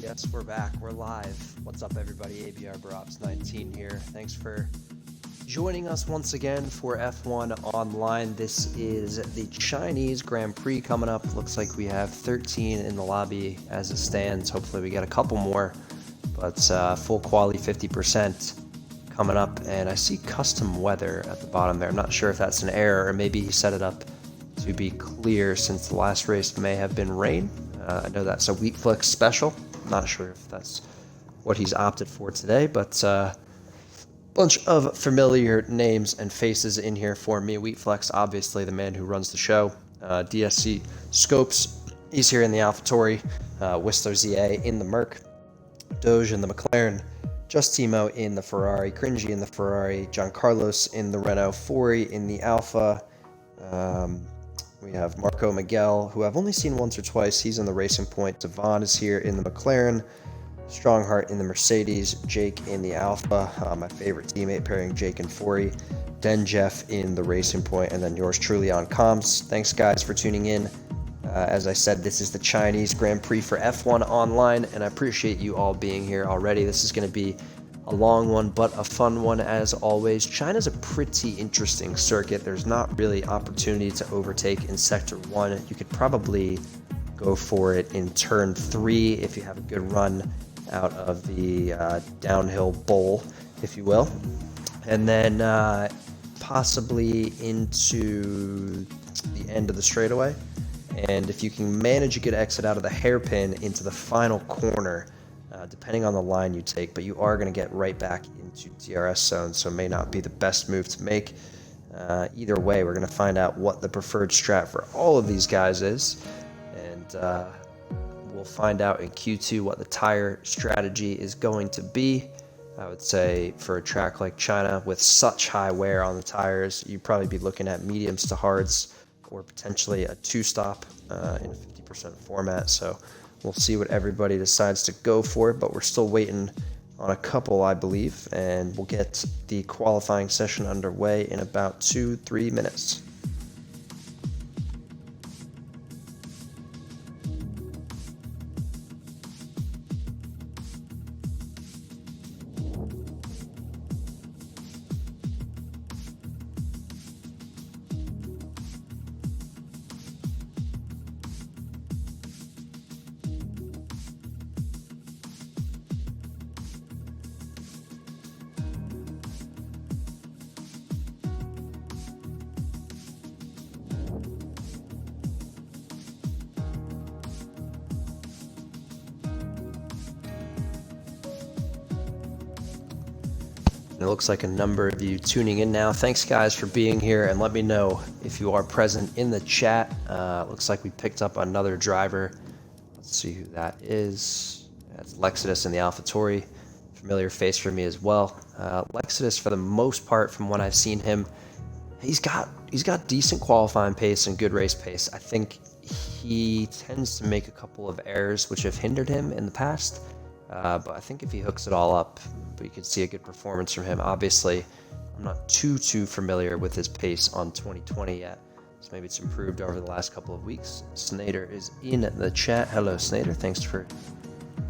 Yes, we're back. We're live. What's up, everybody? ABR Buraps 19 here. Thanks for joining us once again for F1 Online. This is the Chinese Grand Prix coming up. Looks like we have 13 in the lobby as it stands. Hopefully we get a couple more, but full quali 50% coming up. And I see custom weather at the bottom there. I'm not sure if that's an error or maybe he set it up to be clear since the last race may have been rain. I know that's a Wheatflix special. Not sure if that's what he's opted for today, but bunch of familiar names and faces in here for me. Wheatflex, obviously the man who runs the show. DSC Scopes, he's here in the AlphaTauri. Whistler ZA in the Merc. Doge in the McLaren. Justimo in the Ferrari. Cringy in the Ferrari. Giancarlos in the Renault. Fori in the Alpha. We have Marco Miguel, who I've only seen once or twice. He's in the Racing Point. Devon is here in the McLaren. Strongheart in the Mercedes. Jake in the Alpha. My favorite teammate pairing Jake and Fori. Den Jeff in the Racing Point. And then yours truly on comms. Thanks, guys, for tuning in. As I said, this is the Chinese Grand Prix for F1 Online, and I appreciate you all being here already. This is going to be a long one, but a fun one as always. China's a pretty interesting circuit. There's not really opportunity to overtake in Sector 1. You could probably go for it in Turn 3 if you have a good run out of the downhill bowl, if you will. And then possibly into the end of the straightaway. And if you can manage a good exit out of the hairpin into the final corner, depending on the line you take, but you are going to get right back into DRS zone, so it may not be the best move to make. Either way, we're going to find out what the preferred strat for all of these guys is, and we'll find out in Q2 what the tire strategy is going to be. I would say for a track like China with such high wear on the tires, you'd probably be looking at mediums to hards or potentially a two-stop in a 50% format. So we'll see what everybody decides to go for, but we're still waiting on a couple, I believe, and we'll get the qualifying session underway in about 2-3 minutes. It looks like a number of you tuning in now. Thanks, guys, for being here, and let me know if you are present in the chat. Looks like we picked up another driver. Let's see who that is. That's Lexidus in the AlphaTauri. Familiar face for me as well. Lexidus, for the most part, from what I've seen him, he's got decent qualifying pace and good race pace. I think he tends to make a couple of errors which have hindered him in the past. But I think if he hooks it all up, you could see a good performance from him. Obviously, I'm not too familiar with his pace on 2020 yet, so maybe it's improved over the last couple of weeks. Snader is in the chat. Hello, Snader. Thanks for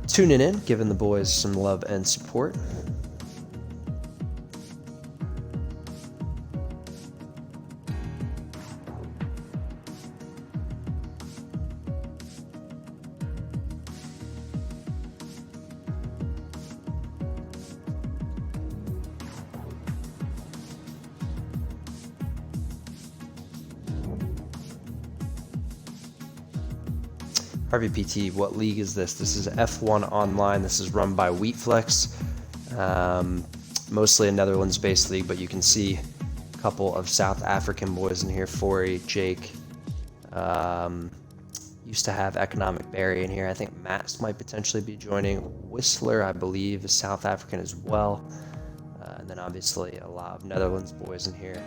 tuning in, giving the boys some love and support. RVPT, what league is this? This is F1 Online. This is run by Wheatflex. Mostly a Netherlands-based league, but you can see a couple of South African boys in here. Fori, Jake. Used to have Economic Barry in here. I think Mats might potentially be joining. Whistler, I believe, is South African as well. And then obviously a lot of Netherlands boys in here.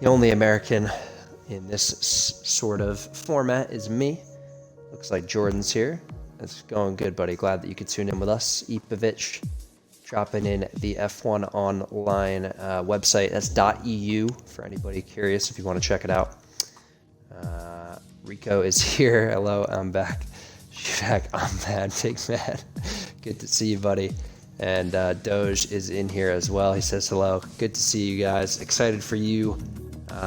The only American in this sort of format is me. Looks like Jordan's here. It's going good, buddy. Glad that you could tune in with us. Ipovich dropping in the F1 Online website. That's .eu for anybody curious if you want to check it out. Rico is here. Hello, I'm back. Back, I'm mad, big mad. Good to see you, buddy. And Doge is in here as well. He says hello. Good to see you guys. Excited for you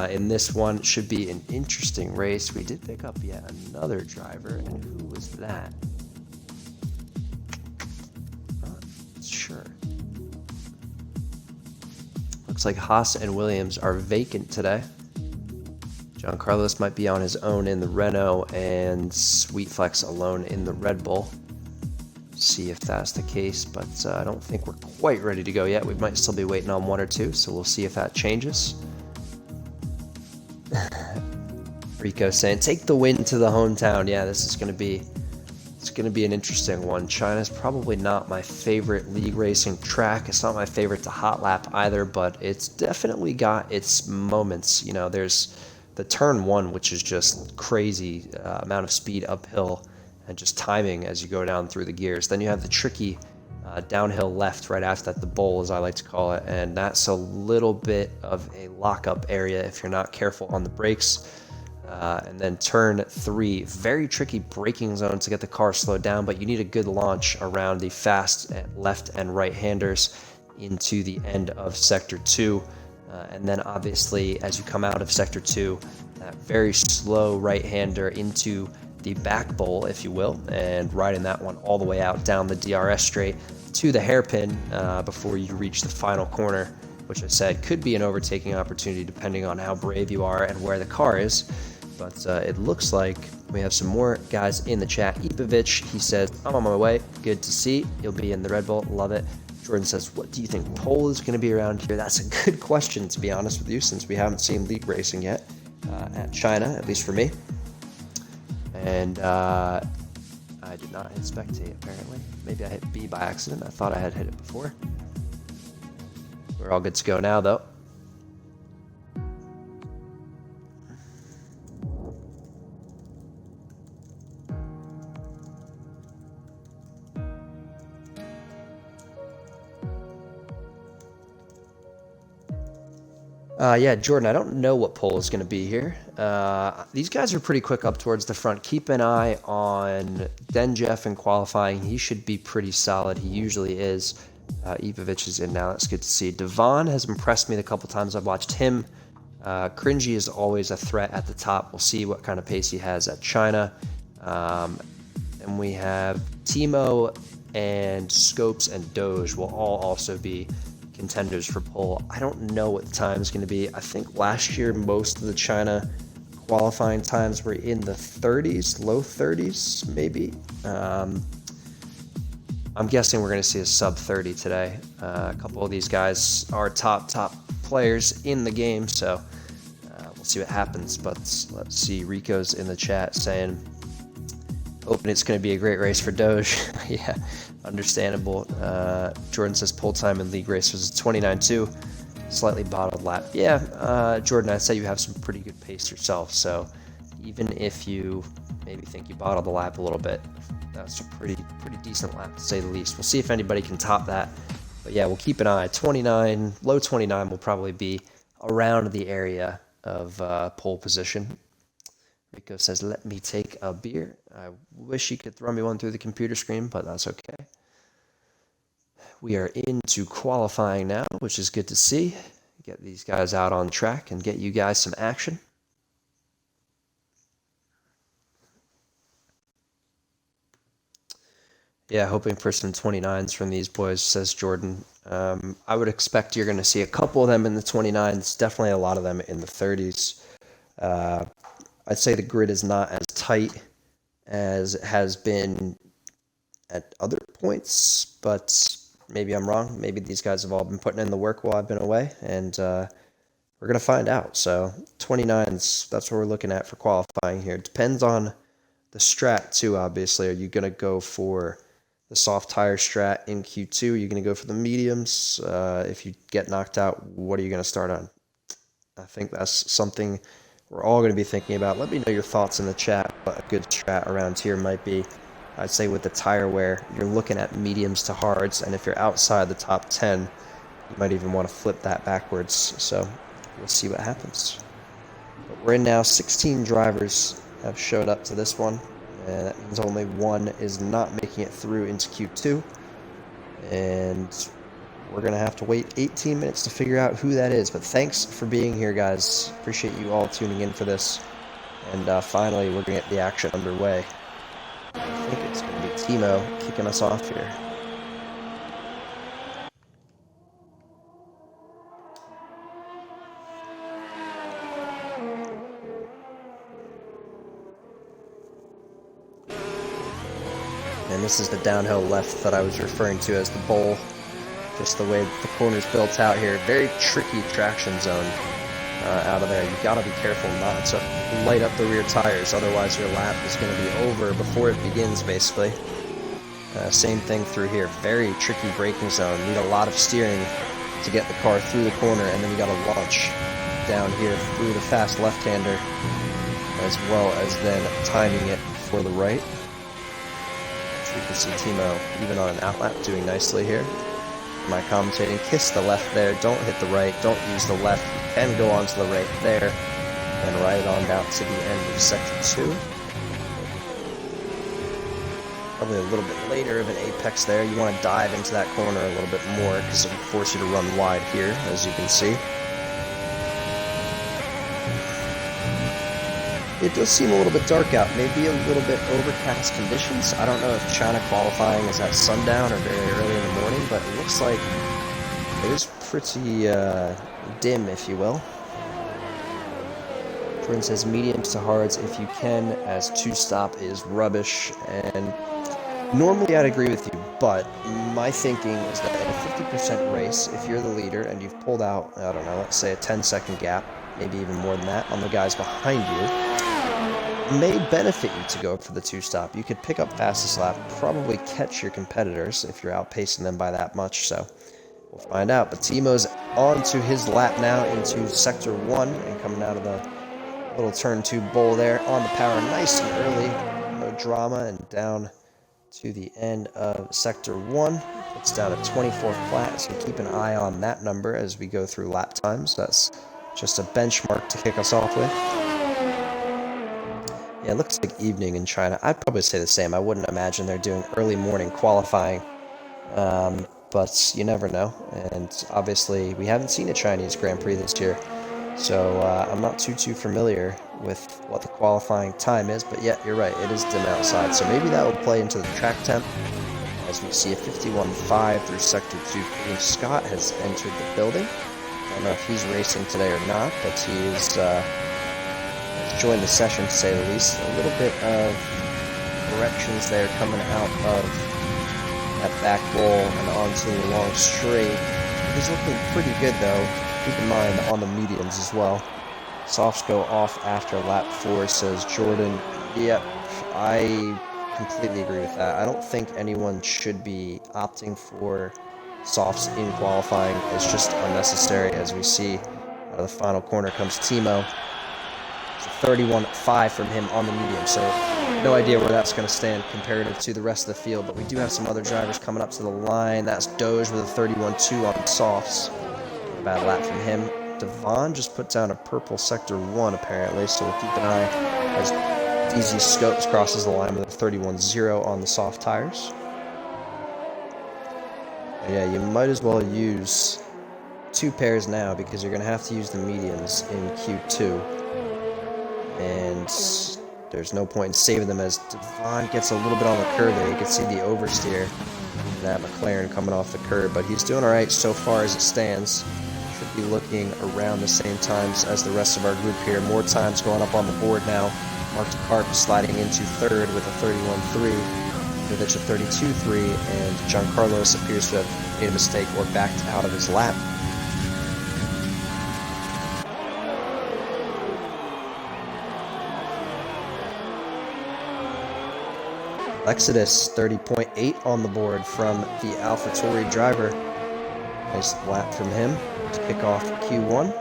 in this one. Should be an interesting race. We did pick up yet another driver, and who was that? Not sure. Looks like Haas and Williams are vacant today. John Carlos might be on his own in the Renault, and Sweetflex alone in the Red Bull. See if that's the case, but I don't think we're quite ready to go yet. We might still be waiting on one or two, so we'll see if that changes. Rico saying, take the win to the hometown. Yeah, this is going to be an interesting one. China's probably not my favorite league racing track. It's not my favorite to hot lap either, but it's definitely got its moments. You know, there's the turn one, which is just crazy amount of speed uphill and just timing as you go down through the gears. Then you have the tricky downhill left right after that, the bowl as I like to call it, and that's a little bit of a lockup area if you're not careful on the brakes. And then turn 3, very tricky braking zone to get the car slowed down, but you need a good launch around the fast left and right handers into the end of sector 2. And then obviously as you come out of sector 2, that very slow right hander into the back bowl, if you will, and riding that one all the way out down the DRS straight to the hairpin before you reach the final corner, which I said could be an overtaking opportunity depending on how brave you are and where the car is. But it looks like we have some more guys in the chat. Ipovich, he says, I'm on my way. Good to see. You'll be in the Red Bull. Love it. Jordan says, what do you think pole is going to be around here? That's a good question, to be honest with you, since we haven't seen league racing yet at China, at least for me. And I did not hit spectate, apparently. Maybe I hit B by accident. I thought I had hit it before. We're all good to go now, though. Yeah, Jordan, I don't know what pole is going to be here. These guys are pretty quick up towards the front. Keep an eye on Denjeff in qualifying. He should be pretty solid. He usually is. Ipovich is in now. That's good to see. Devon has impressed me the couple times I've watched him. Cringy is always a threat at the top. We'll see what kind of pace he has at China. And we have Timo and Scopes and Doge will all also be contenders for pole. I don't know what the time is going to be. I think last year most of the China qualifying times were in the 30s, low 30s maybe. I'm guessing we're going to see a sub 30 today. A couple of these guys are top players in the game, so we'll see what happens. But let's see, Rico's in the chat saying, hoping it's going to be a great race for Doge. Yeah, understandable. Jordan says pole time in league race was 29.2, slightly bottled lap. Yeah, Jordan, I'd say you have some pretty good pace yourself, so even if you maybe think you bottled the lap a little bit, that's a pretty decent lap to say the least. We'll see if anybody can top that, but yeah, we'll keep an eye. 29, low 29 will probably be around the area of pole position. Rico says, let me take a beer. I wish you could throw me one through the computer screen, but that's okay. We are into qualifying now, which is good to see. Get these guys out on track and get you guys some action. Yeah, hoping for some 29s from these boys, says Jordan. I would expect you're going to see a couple of them in the 29s, definitely a lot of them in the 30s. I'd say the grid is not as tight as it has been at other points, but maybe I'm wrong. Maybe these guys have all been putting in the work while I've been away, and we're going to find out. So 29s, that's what we're looking at for qualifying here. It depends on the strat too, obviously. Are you going to go for the soft tire strat in Q2? Are you going to go for the mediums? If you get knocked out, what are you going to start on? I think that's something we're all going to be thinking about. Let me know your thoughts in the chat. What a good strat around here might be. I'd say with the tire wear, you're looking at mediums to hards, and if you're outside the top 10, you might even want to flip that backwards. So we'll see what happens. But we're in now. 16 drivers have showed up to this one, And that means only one is not making it through into Q2. And we're going to have to wait 18 minutes to figure out who that is. But thanks for being here, guys. Appreciate you all tuning in for this. And finally, we're going to get the action underway. I think it's going to be Timo kicking us off here. And this is the downhill left that I was referring to as the bowl. Just the way the corner's built out here. Very tricky traction zone out of there. You've got to be careful not to light up the rear tires, otherwise your lap is going to be over before it begins, basically. Same thing through here. Very tricky braking zone. You need a lot of steering to get the car through the corner, and then you got to launch down here through the fast left-hander, as well as then timing it for the right. So you can see Timo, even on an outlap, doing nicely here. My commentating, kiss the left there, don't hit the right, don't use the left, and go on to the right there, and ride on down to the end of sector 2. Probably a little bit later of an apex there. You want to dive into that corner a little bit more, because it will force you to run wide here, as you can see. It does seem a little bit dark out, maybe a little bit overcast conditions. I don't know if China qualifying is at sundown or very early in the morning, but it looks like it is pretty dim, if you will. Jordan says mediums to hards if you can, as two-stop is rubbish, and normally I'd agree with you, but my thinking is that in a 50% race, if you're the leader and you've pulled out, I don't know, let's say a 10-second gap, maybe even more than that, on the guys behind you, may benefit you to go for the two-stop. You could pick up fastest lap, probably catch your competitors if you're outpacing them by that much, so we'll find out. But Timo's on to his lap now into sector 1 and coming out of the little turn 2 bowl there on the power nice and early, no drama, and down to the end of sector 1. It's down to 24 flat, so keep an eye on that number as we go through lap times. That's just a benchmark to kick us off with. Yeah, it looks like evening in China. I'd probably say the same. I wouldn't imagine they're doing early morning qualifying, but you never know. And obviously, we haven't seen a Chinese Grand Prix this year, so I'm not too familiar with what the qualifying time is. But yeah, you're right, it is dim outside, so maybe that will play into the track temp, as we see a 51.5 through sector 2. And Scott has entered the building. I don't know if he's racing today or not, but he is joined the session, to say the least. A little bit of corrections there coming out of that back bowl and onto the long straight. He's looking pretty good, though. Keep in mind on the mediums as well. Softs go off after lap 4, says Jordan. Yep, I completely agree with that. I don't think anyone should be opting for softs in qualifying. It's just unnecessary. As we see out of the final corner comes Timo. 31.5 from him on the medium, so no idea where that's going to stand comparative to the rest of the field, but we do have some other drivers coming up to the line. That's Doge with a 31.2 on softs. A bad lap from him. Devon just put down a purple sector 1 apparently, so we'll keep an eye as DZ Scopes crosses the line with a 31.0 on the soft tires. And yeah, you might as well use 2 pairs now, because you're going to have to use the mediums in Q2. And there's no point in saving them, as Devon gets a little bit on the curb there. You can see the oversteer in that McLaren coming off the curb, but he's doing all right so far as it stands. Should be looking around the same times as the rest of our group here. More times going up on the board now. Mark DeCarp sliding into third with a 31.3. Vivich a 32.3, and John Carlos appears to have made a mistake or backed out of his lap. Exodus 30.8 on the board from the AlphaTauri driver. Nice lap from him to kick off Q1.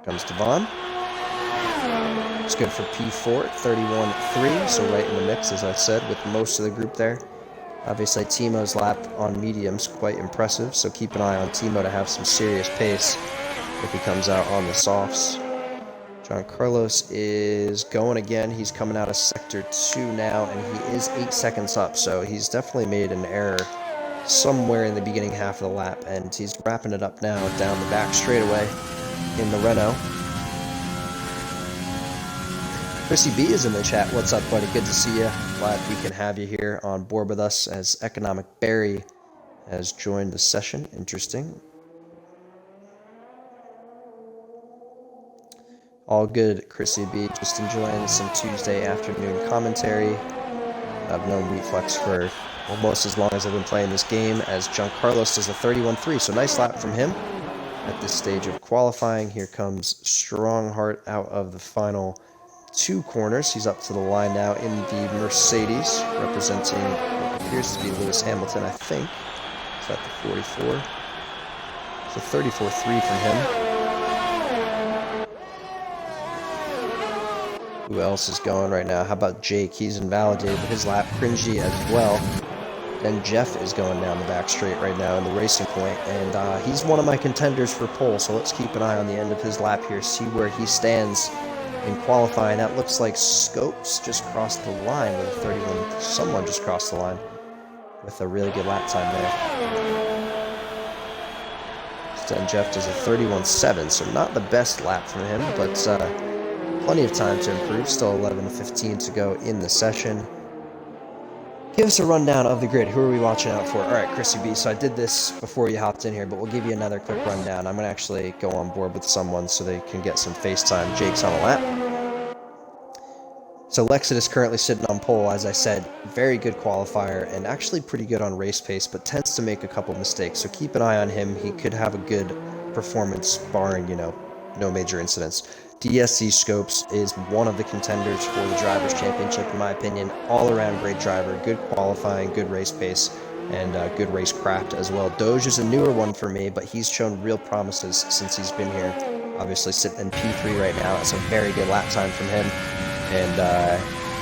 Comes Devon. It's good for P4 at 31.3, so right in the mix, as I said, with most of the group there. Obviously, Timo's lap on mediums, quite impressive, so keep an eye on Timo to have some serious pace if he comes out on the softs. John Carlos is going again. He's coming out of sector 2 now, and he is 8 seconds up, so he's definitely made an error somewhere in the beginning half of the lap, and he's wrapping it up now down the back straightaway in the Renault. Chrissy B is in the chat. What's up, buddy? Good to see you. Glad we can have you here on board with us as Economic Barry has joined the session. Interesting. All good, Chrissy B. Just enjoying some Tuesday afternoon commentary. I've known Wheatflex for almost as long as I've been playing this game, as Giancarlos does a 31.3, so nice lap from him at this stage of qualifying. Here comes Strongheart out of the final 2 corners. He's up to the line now in the Mercedes, representing what appears to be Lewis Hamilton, I think. Is that the 44? It's a 34.3 from him. Who else is going right now? How about Jake? He's invalidated his lap. Cringy as well. Then Jeff is going down the back straight right now in the Racing Point, and he's one of my contenders for pole, so let's keep an eye on the end of his lap here, see where he stands in qualifying. That looks like Scopes just crossed the line with a 31. Someone just crossed the line with a really good lap time there. Then Jeff does a 31.7, so not the best lap from him, but plenty of time to improve. Still 11:15 to go in the session. Give us a rundown of the grid. Who are we watching out for? All right, Chrissy B. So I did this before you hopped in here, but we'll give you another quick rundown. I'm going to actually go on board with someone so they can get some FaceTime. Jake's on a lap. So Lexit is currently sitting on pole, as I said. Very good qualifier and actually pretty good on race pace, but tends to make a couple mistakes. So keep an eye on him. He could have a good performance, barring, no major incidents. DSC Scopes is one of the contenders for the Drivers' Championship, in my opinion. All-around great driver, good qualifying, good race pace, and good race craft as well. Doge is a newer one for me, but he's shown real promises since he's been here. Obviously sitting in P3 right now. It's a very good lap time from him, and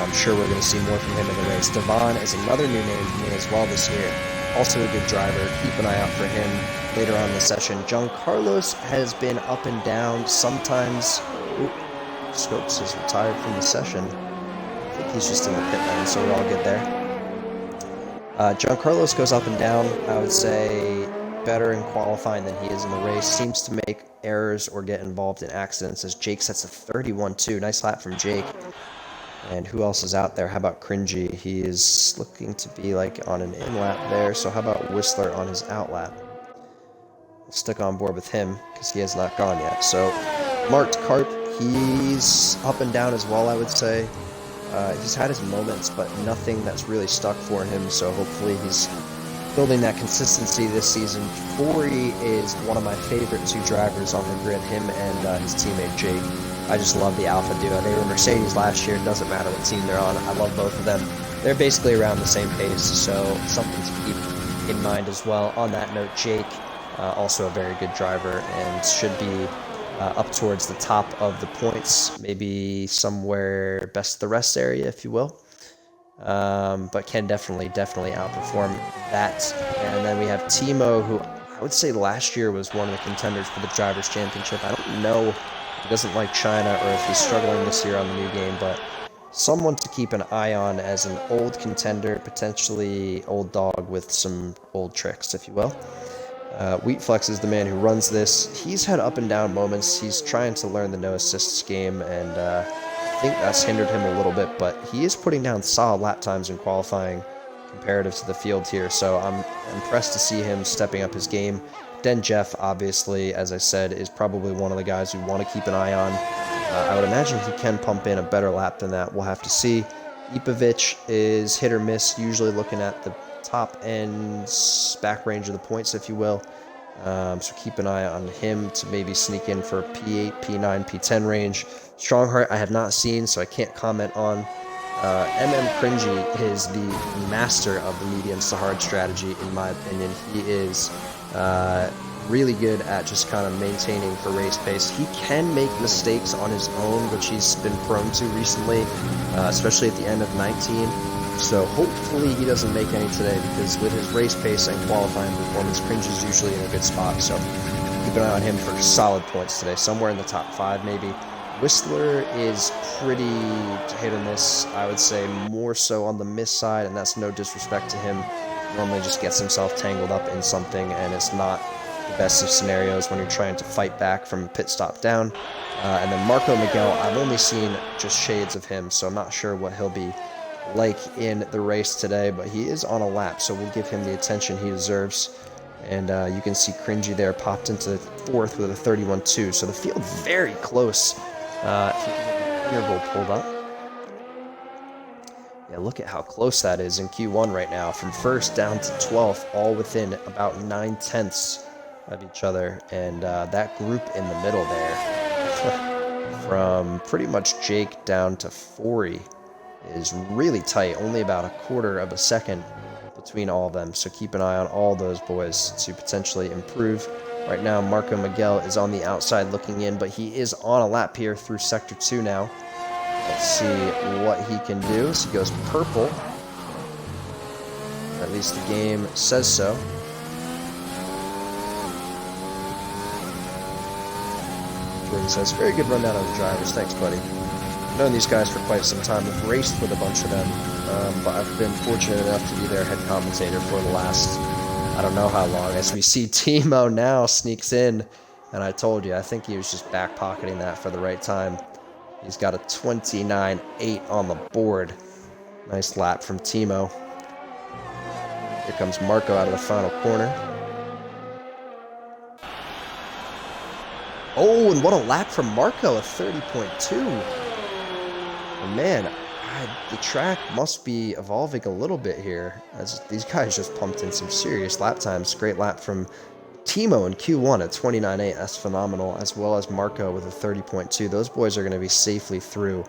I'm sure we're going to see more from him in the race. Devon is another new name for me as well this year. Also a good driver. Keep an eye out for him later on in the session. Giancarlos has been up and down. Sometimes... Scopes is retired from the session. I think he's just in the pit lane, so we're all good there. Giancarlos goes up and down. I would say better in qualifying than he is in the race. Seems to make errors or get involved in accidents, as Jake sets a 31.2. Nice lap from Jake. And who else is out there? How about Cringy? He is looking to be like on an in lap there. So how about Whistler on his out lap? We'll stick on board with him because he has not gone yet. So Marked Carp, he's up and down as well, I would say. He's had his moments, but nothing that's really stuck for him, so hopefully he's building that consistency this season. Corey is one of my favorite 2 drivers on the grid, him and his teammate Jake. I just love the Alpha duo. They were Mercedes last year, it doesn't matter what team they're on. I love both of them. They're basically around the same pace, so something to keep in mind as well. On that note, Jake, also a very good driver, and should be up towards the top of the points, maybe somewhere best of the rest area, if you will. But can definitely outperform that. And then we have Timo, who I would say last year was one of the contenders for the Drivers' Championship. I don't know if he doesn't like China or if he's struggling this year on the new game, but someone to keep an eye on as an old contender, potentially old dog with some old tricks, if you will. Wheatflex is the man who runs this. He's had up and down moments. He's trying to learn the no assists game, and I think that's hindered him a little bit, but he is putting down solid lap times in qualifying comparative to the field here, so I'm impressed to see him stepping up his game. Den Jeff, obviously, as I said, is probably one of the guys we want to keep an eye on. I would imagine he can pump in a better lap than that. We'll have to see. Ipovic is hit or miss, usually looking at the top end back range of the points, if you will. So keep an eye on him to maybe sneak in for P8, P9, P10 range. Strongheart I have not seen, so I can't comment on. Cringy is the master of the mediums to hard strategy, in my opinion. He is really good at just kind of maintaining for race pace. He can make mistakes on his own, which he's been prone to recently, especially at the end of 19. So hopefully he doesn't make any today, because with his race pace and qualifying performance, Cringe is usually in a good spot. So keep an eye on him for solid points today, somewhere in the top 5 maybe. Whistler is pretty hit or miss, I would say, more so on the miss side, and that's no disrespect to him. Normally just gets himself tangled up in something, and it's not the best of scenarios when you're trying to fight back from pit stop down. And then Marco Miguel, I've only seen just shades of him, so I'm not sure what he'll be like in the race today, but he is on a lap, so we'll give him the attention he deserves. And you can see Cringy there popped into fourth with a 31.2, so the field very close. If you can get the interval pulled up. Yeah, look at how close that is in Q1 right now. From first down to 12th, all within about 9/10 of each other. And that group in the middle there, from pretty much Jake down to Forey, is really tight. Only about a quarter of a second between all of them. So keep an eye on all those boys to potentially improve. Right now, Marco Miguel is on the outside looking in, but he is on a lap here through Sector 2 now. Let's see what he can do. So he goes purple. At least the game says so. Jordan says, very good rundown of the drivers. Thanks, buddy. I've known these guys for quite some time. I've raced with a bunch of them, but I've been fortunate enough to be their head commentator for the last, I don't know how long. As we see Timo now sneaks in, and I told you, I think he was just back pocketing that for the right time. He's got a 29.8 on the board. Nice lap from Timo. Here comes Marco out of the final corner. Oh, and what a lap from Marco, a 30.2. Man, the track must be evolving a little bit here, as these guys just pumped in some serious lap times. Great lap from Timo in Q1 at 29.8. That's phenomenal, as well as Marco with a 30.2. Those boys are going to be safely through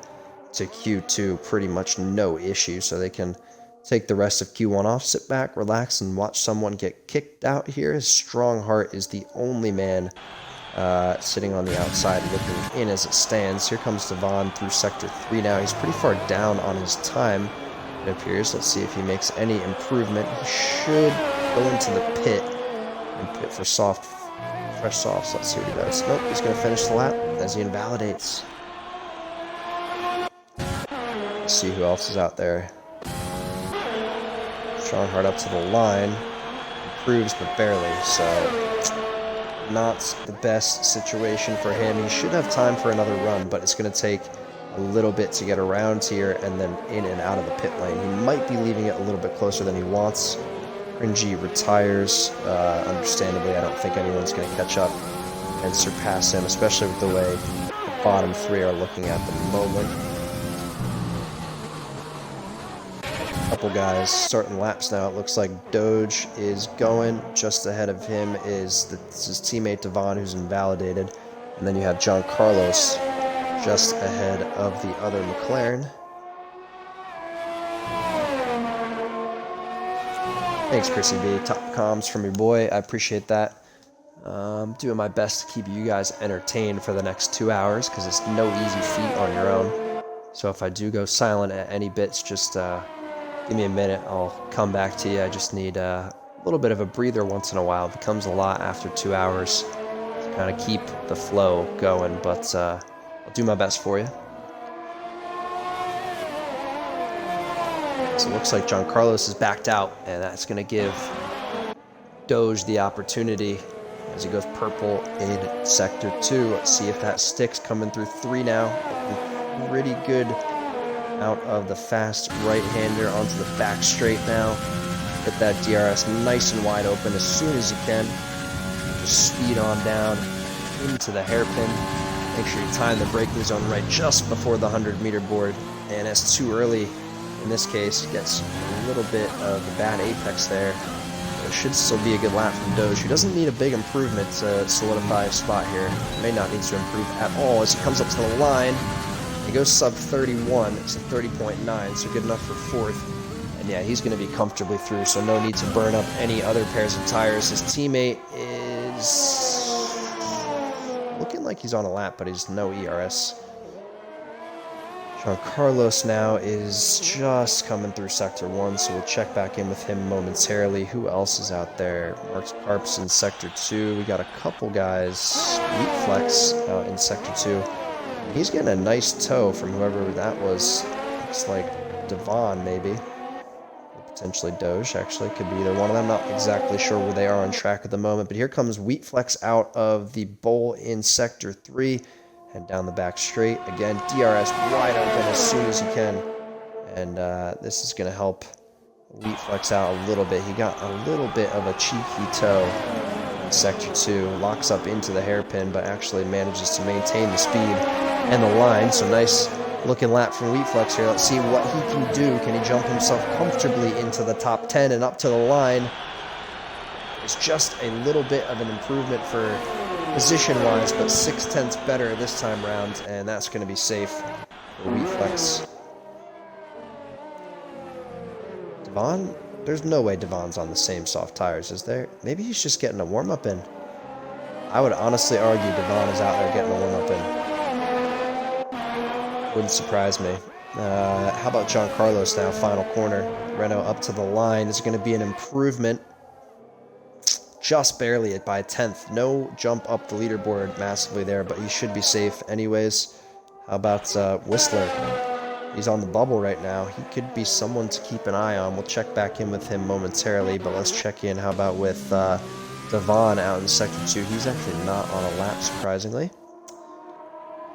to Q2, pretty much no issue, so they can take the rest of Q1 off, sit back, relax, and watch someone get kicked out here. Strongheart is the only man sitting on the outside looking in as it stands. Here comes Devon through Sector 3 now. He's pretty far down on his time, it appears. Let's see if he makes any improvement. He should go into the pit and pit for fresh softs. Let's see what he does. Nope, he's going to finish the lap as he invalidates. Let's see who else is out there. Strongheart up to the line. Improves, but barely, so not the best situation for him. He should have time for another run, but it's going to take a little bit to get around here and then in and out of the pit lane. He might be leaving it a little bit closer than he wants. Cringy retires. Understandably, I don't think anyone's going to catch up and surpass him, especially with the way the bottom three are looking at the moment. Couple guys starting laps now. It looks like Doge is going. Just ahead of him is his teammate Devon, who's invalidated. And then you have John Carlos just ahead of the other McLaren. Thanks, Chrissy B. Top comms from your boy. I appreciate that. Doing my best to keep you guys entertained for the next 2 hours, because it's no easy feat on your own. So if I do go silent at any bits, just give me a minute. I'll come back to you. I just need a little bit of a breather once in a while. It becomes a lot after 2 hours to kind of keep the flow going, but I'll do my best for you. So it looks like John Carlos is backed out, and that's going to give Doge the opportunity as he goes purple in Sector 2. Let's see if that sticks. Coming through 3 now. Pretty good out of the fast right-hander onto the back straight now. Get that DRS nice and wide open as soon as you can. Just speed on down into the hairpin. Make sure you time the braking zone right just before the 100-meter board. And it's too early in this case. Gets a little bit of a bad apex there. But it should still be a good lap from Doge, who doesn't need a big improvement to solidify a spot here. May not need to improve at all as he comes up to the line. He goes sub 31, it's a 30.9, so good enough for fourth. And yeah, he's going to be comfortably through, so no need to burn up any other pairs of tires. His teammate is looking like he's on a lap, but he's no ERS. John Carlos now is just coming through Sector 1, so we'll check back in with him momentarily. Who else is out there? Mark Carps in Sector 2. We got a couple guys. Meat Flex out in Sector 2. He's getting a nice toe from whoever that was. Looks like Devon, maybe. Or potentially Doge, actually. Could be either one of them. Not exactly sure where they are on track at the moment. But here comes Wheat Flex out of the bowl in Sector 3. And down the back straight. Again, DRS wide open as soon as he can. And this is going to help Wheat Flex out a little bit. He got a little bit of a cheeky toe in Sector 2. Locks up into the hairpin, but actually manages to maintain the speed and the line. So nice looking lap from Wheat Flex here. Let's see what he can do. Can he jump himself comfortably into the top 10 and up to the line? It's just a little bit of an improvement for position-wise, but 0.6 better this time around, and that's going to be safe for Wheat Flex. Devon? There's no way Devon's on the same soft tires, is there? Maybe he's just getting a warm-up in. I would honestly argue Devon is out there getting a warm-up in. Wouldn't surprise me. How about Giancarlos now, final corner. Renault up to the line. This is going to be an improvement. Just barely by a 10th. No jump up the leaderboard massively there, but he should be safe anyways. How about Whistler? He's on the bubble right now. He could be someone to keep an eye on. We'll check back in with him momentarily, but let's check in. How about with Devon out in Sector 2? He's actually not on a lap, surprisingly.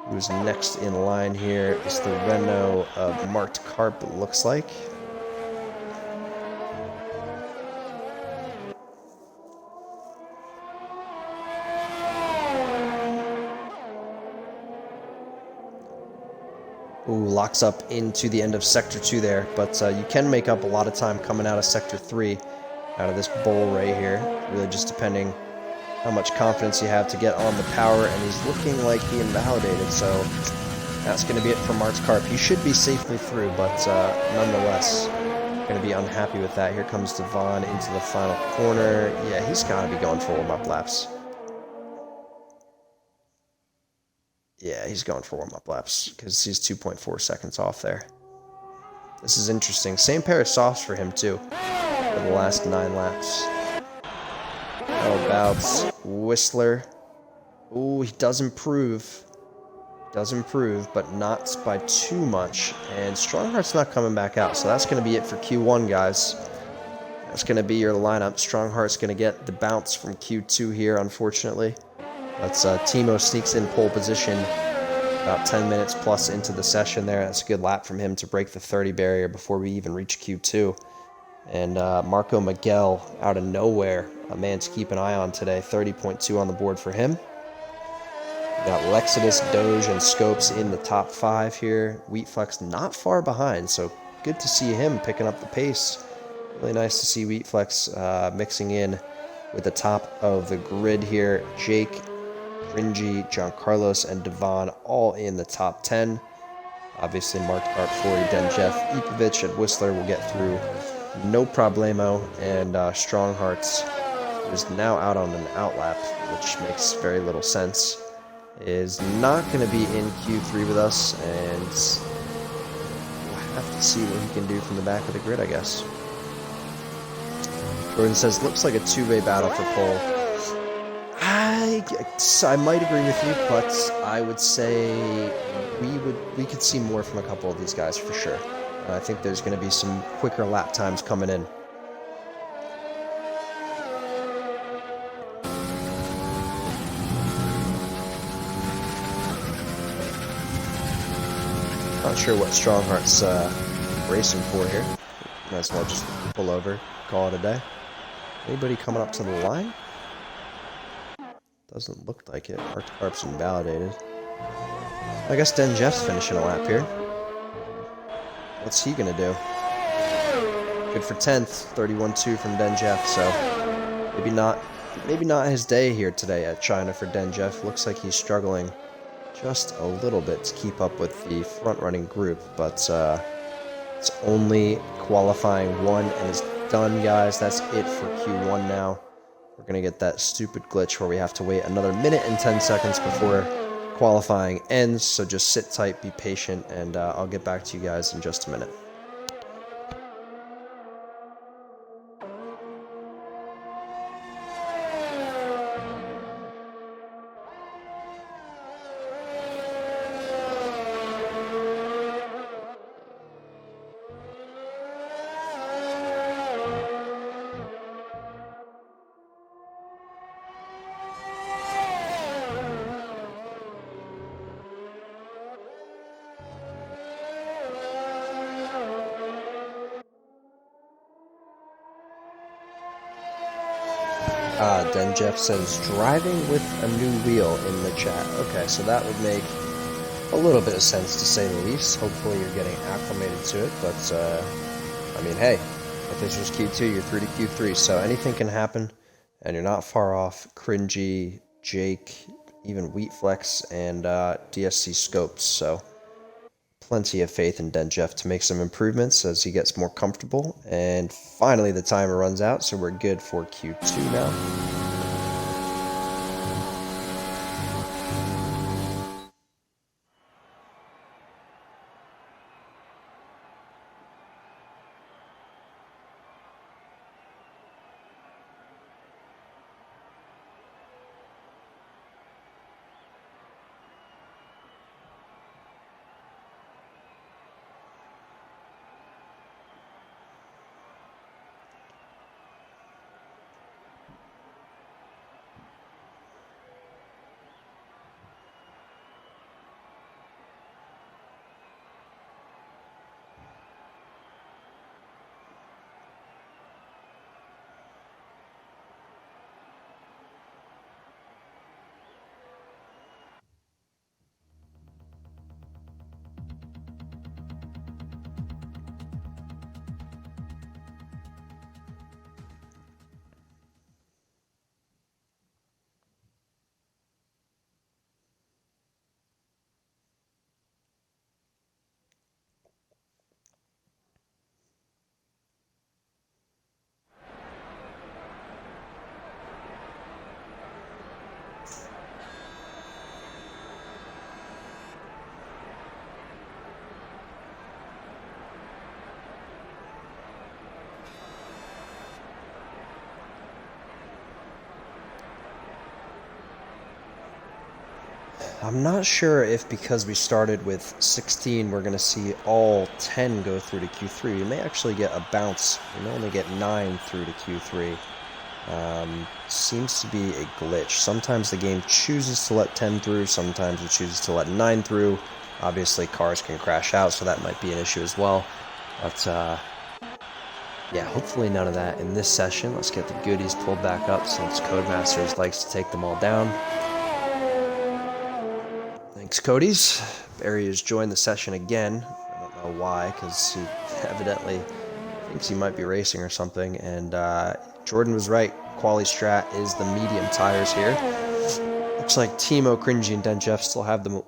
Who's next in line here is the Renault of Marked Carp, it looks like. Ooh, locks up into the end of Sector 2 there, but you can make up a lot of time coming out of Sector 3, out of this bowl right here. Really just depending how much confidence you have to get on the power, and he's looking like he invalidated, so that's going to be it for Mark's Carp. He should be safely through, but nonetheless, going to be unhappy with that. Here comes Devon into the final corner. Yeah, he's got to be going for warm-up laps. Yeah, he's going for warm-up laps because he's 2.4 seconds off there. This is interesting. Same pair of softs for him, too, for the last 9 laps. How about Whistler? Ooh, he does improve. Does improve, but not by too much. And Strongheart's not coming back out, so that's going to be it for Q1, guys. That's going to be your lineup. Strongheart's going to get the bounce from Q2 here, unfortunately. That's Timo sneaks in pole position about 10 minutes plus into the session there. That's a good lap from him to break the 30 barrier before we even reach Q2. And Marco Miguel out of nowhere, a man to keep an eye on today. 30.2 on the board for him. We got Lexidus, Doge, and Scopes in the top 5 here. Wheat Flex not far behind, so good to see him picking up the pace. Really nice to see Wheat Flex mixing in with the top of the grid here. Jake, Ringy, Giancarlos, and Devon all in the top 10. Obviously, Marked Carp, Flory, Denjeff, Ipovic, and Whistler will get through no problemo. And Stronghearts, who is now out on an outlap, which makes very little sense, is not going to be in Q3 with us, and we'll have to see what he can do from the back of the grid, I guess. Jordan says, looks like a two-way battle for pole. I might agree with you, but I would say we could see more from a couple of these guys for sure. I think there's going to be some quicker lap times coming in. Not sure what Strongheart's racing for here. Might as well just pull over, call it a day. Anybody coming up to the line? Doesn't look like it. Marked Carp's invalidated. I guess Denjeff's finishing a lap here. What's he gonna do? Good for 10th, 31.2 from Denjeff, so maybe not his day here today at China for Denjeff. Looks like he's struggling just a little bit to keep up with the front-running group, but it's only qualifying 1 and it's done, guys. That's it for Q1 now. We're going to get that stupid glitch where we have to wait another minute and 10 seconds before qualifying ends, so just sit tight, be patient, and I'll get back to you guys in just a minute. Den Jeff says, driving with a new wheel in the chat. Okay, so that would make a little bit of sense to say the least. Hopefully you're getting acclimated to it, but, I mean, hey, if this was Q2, you're through to Q3, so anything can happen, and you're not far off Cringy, Jake, even Wheatflex, and DSC Scopes, so plenty of faith in Den Jeff to make some improvements as he gets more comfortable. And finally the timer runs out, so we're good for Q2 now. I'm not sure if because we started with 16, we're going to see all 10 go through to Q3. You may actually get a bounce. You may only get 9 through to Q3. Seems to be a glitch. Sometimes the game chooses to let 10 through, sometimes it chooses to let 9 through. Obviously, cars can crash out, so that might be an issue as well. But, yeah, hopefully none of that in this session. Let's get the goodies pulled back up since Codemasters likes to take them all down. Thanks, Cody's. Barry has joined the session again. I don't know why, because he evidently thinks he might be racing or something. And Jordan was right. Quali Strat is the medium tires here. Looks like Timo, Cringy, and Den Jeff still have them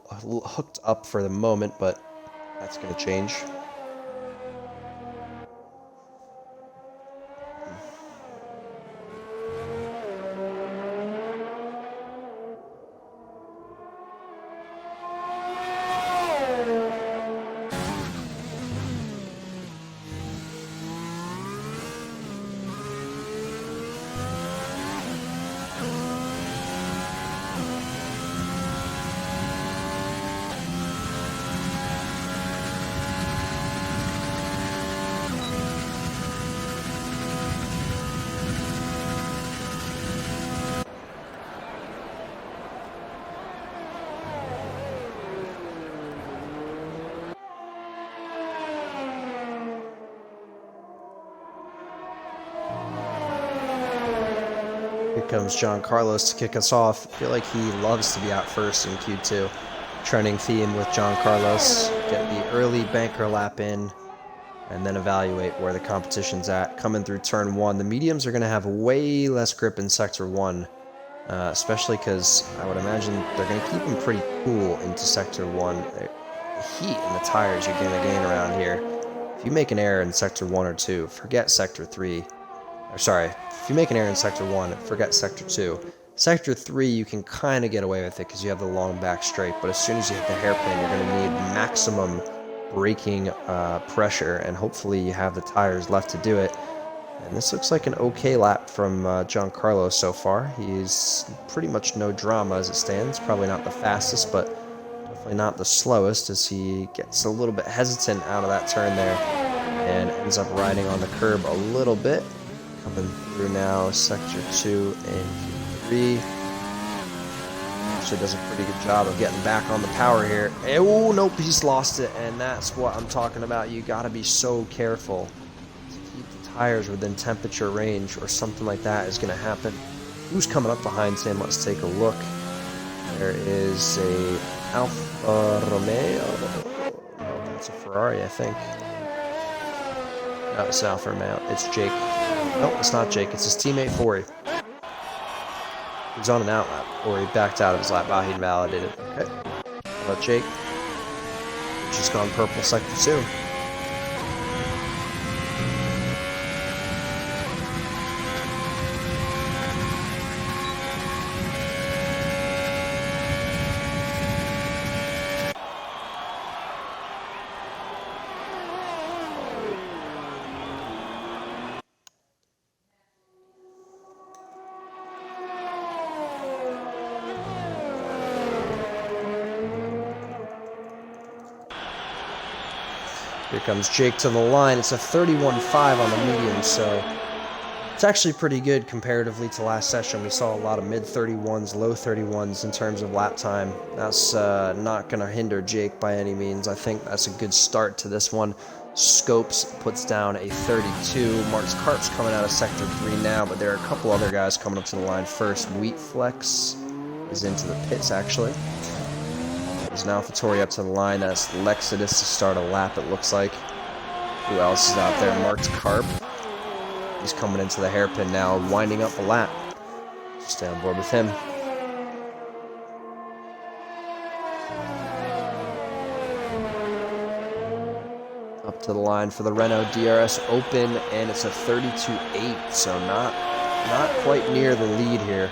hooked up for the moment, but that's going to change. Here comes John Carlos to kick us off. I feel like he loves to be out first in Q2. Trending theme with John Carlos. Get the early banker lap in, and then evaluate where the competition's at. Coming through turn 1, the mediums are going to have way less grip in sector 1, especially because I would imagine they're going to keep them pretty cool into sector 1. The heat in the tires you're going to gain around here. If you make an error in sector 1 or 2, forget sector 3. Or sorry, if you make an error in sector 1, forget sector 2. Sector 3, you can kind of get away with it because you have the long back straight, but as soon as you hit the hairpin, you're going to need maximum braking pressure, and hopefully you have the tires left to do it. And this looks like an okay lap from John Carlos so far. He's pretty much no drama as it stands. Probably not the fastest, but definitely not the slowest, as he gets a little bit hesitant out of that turn there and ends up riding on the curb a little bit. Coming through now, sector 2 and 3. Actually does a pretty good job of getting back on the power here. Oh, nope, he's lost it, and that's what I'm talking about. You got to be so careful to keep the tires within temperature range, or something like that is going to happen. Who's coming up behind him? Let's take a look. There is a Alfa Romeo. No, that's a Ferrari, I think. No, it's Alfa Romeo. It's Jake. No, it's not Jake. It's his teammate, Forey. He's on an out lap, or he backed out of his lap. Ah, he invalidated. Okay. How about Jake? Just gone purple sector 2. Here comes Jake to the line. It's a 31.5 on the medium, so it's actually pretty good comparatively to last session. We saw a lot of mid-31s, low 31s in terms of lap time. That's not going to hinder Jake by any means. I think that's a good start to this one. Scopes puts down a 32. Mark's Carp's coming out of Sector 3 now, but there are a couple other guys coming up to the line first. Wheatflex is into the pits, actually. There's an AlphaTauri up to the line. That's Lexidus to start a lap, it looks like. Who else is out there? Mark's Carp. He's coming into the hairpin now, winding up a lap. Stay on board with him. Up to the line for the Renault DRS Open, and it's a 32.8, so not quite near the lead here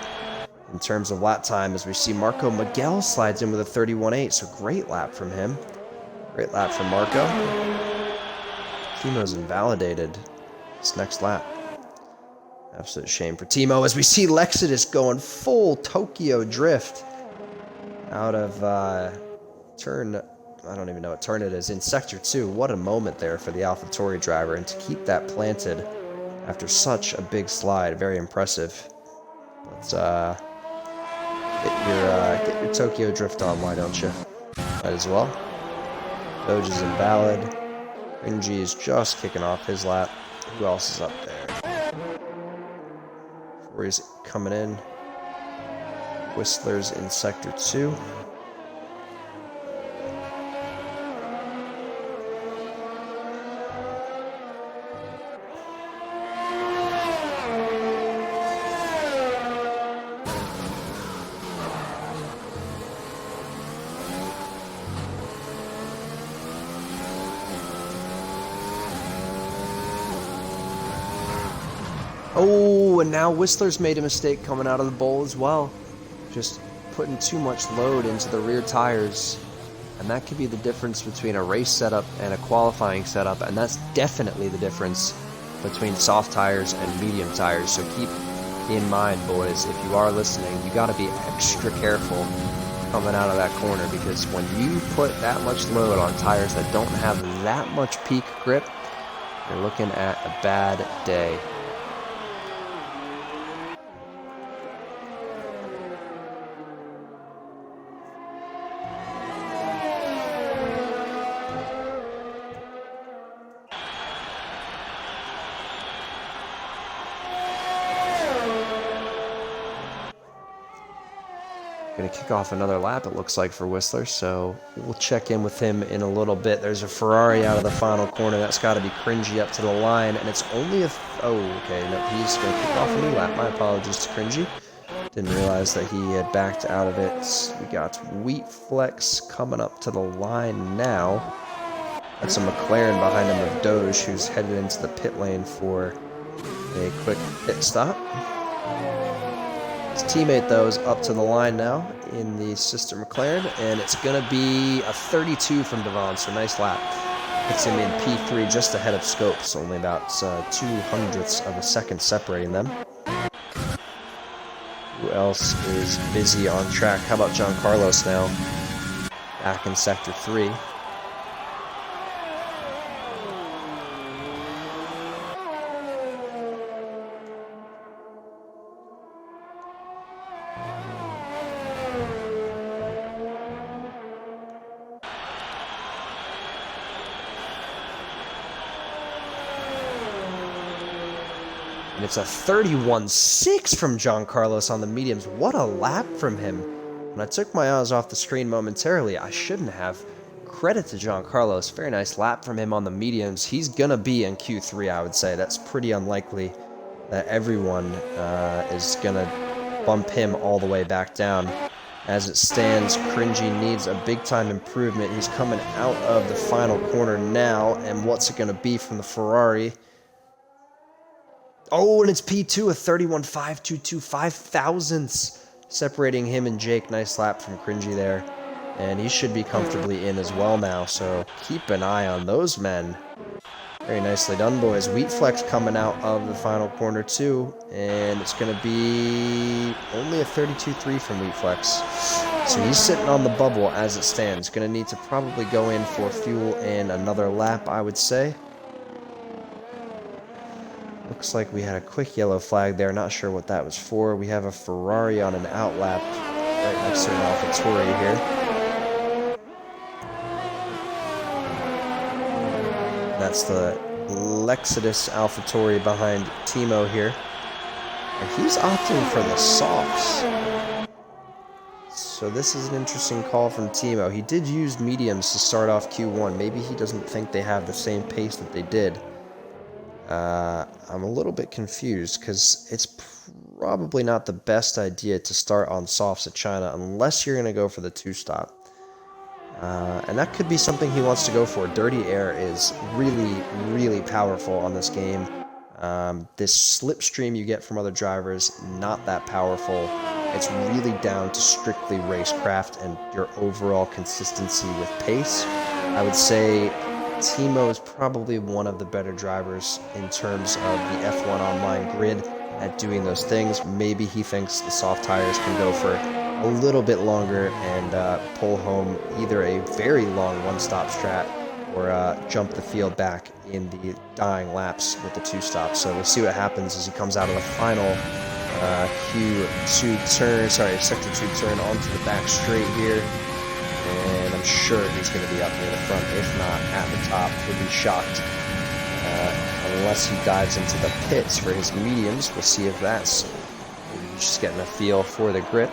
in terms of lap time, as we see Marco Miguel slides in with a 31.8, so great lap from him. Great lap from Marco. Timo's invalidated this next lap. Absolute shame for Timo, as we see Lexidus going full Tokyo drift out of turn, I don't even know what turn it is, in Sector 2. What a moment there for the AlphaTauri driver, and to keep that planted after such a big slide, very impressive. Let's get your Tokyo drift on, why don't you? Might as well. Doge is invalid. Rinji is just kicking off his lap. Who else is up there? Forey's coming in. Whistler's in Sector 2. Oh, and now Whistler's made a mistake coming out of the bowl as well. Just putting too much load into the rear tires. And that could be the difference between a race setup and a qualifying setup. And that's definitely the difference between soft tires and medium tires. So keep in mind, boys, if you are listening, you got to be extra careful coming out of that corner, because when you put that much load on tires that don't have that much peak grip, you're looking at a bad day. Going to kick off another lap, it looks like, for Whistler, so we'll check in with him in a little bit. There's a Ferrari out of the final corner. That's got to be Cringy up to the line, and it's only a... oh, okay, no, he's going to kick off a new lap. My apologies to Cringy. Didn't realize that he had backed out of it. We got Wheatflex coming up to the line now. That's a McLaren behind him of Doge, who's headed into the pit lane for a quick pit stop. His teammate, though, is up to the line now in the sister McLaren, and it's going to be a 32 from Devon, so nice lap. Puts him in P3 just ahead of Scopes, only about 0.02 of a second separating them. Who else is busy on track? How about John Carlos now? Back in Sector 3. And it's a 31.6 from John Carlos on the mediums. What a lap from him. When I took my eyes off the screen momentarily, I shouldn't have. Credit to John Carlos. Very nice lap from him on the mediums. He's going to be in Q3, I would say. That's pretty unlikely that everyone is going to bump him all the way back down. As it stands, Cringy needs a big-time improvement. He's coming out of the final corner now, and what's it going to be from the Ferrari? Oh, and it's P2, a 31.522, 5 thousandths separating him and Jake. Nice lap from Cringy there, and he should be comfortably in as well now, so keep an eye on those men. Very nicely done, boys. Wheatflex coming out of the final corner, too. And it's going to be only a 32.3 from Wheatflex. So he's sitting on the bubble as it stands. Going to need to probably go in for fuel and another lap, I would say. Looks like we had a quick yellow flag there. Not sure what that was for. We have a Ferrari on an outlap right next to an AlphaTauri here. That's the Lexidus AlphaTauri behind Timo here. And he's opting for the softs. So this is an interesting call from Timo. He did use mediums to start off Q1. Maybe he doesn't think they have the same pace that they did. I'm a little bit confused because it's probably not the best idea to start on softs at China unless you're going to go for the two-stop. And that could be something he wants to go for. Dirty Air is really, really powerful on this game. This slipstream you get from other drivers, not that powerful. It's really down to strictly racecraft and your overall consistency with pace. I would say Timo is probably one of the better drivers in terms of the F1 Online grid at doing those things. Maybe he thinks the soft tires can go for a little bit longer and pull home either a very long one-stop strat or jump the field back in the dying laps with the two-stop. So we'll see what happens as he comes out of the final sector 2 turn onto the back straight here. And I'm sure he's going to be up near the front, if not at the top. Would be shocked unless he dives into the pits for his mediums. We'll see if that's just getting a feel for the grip.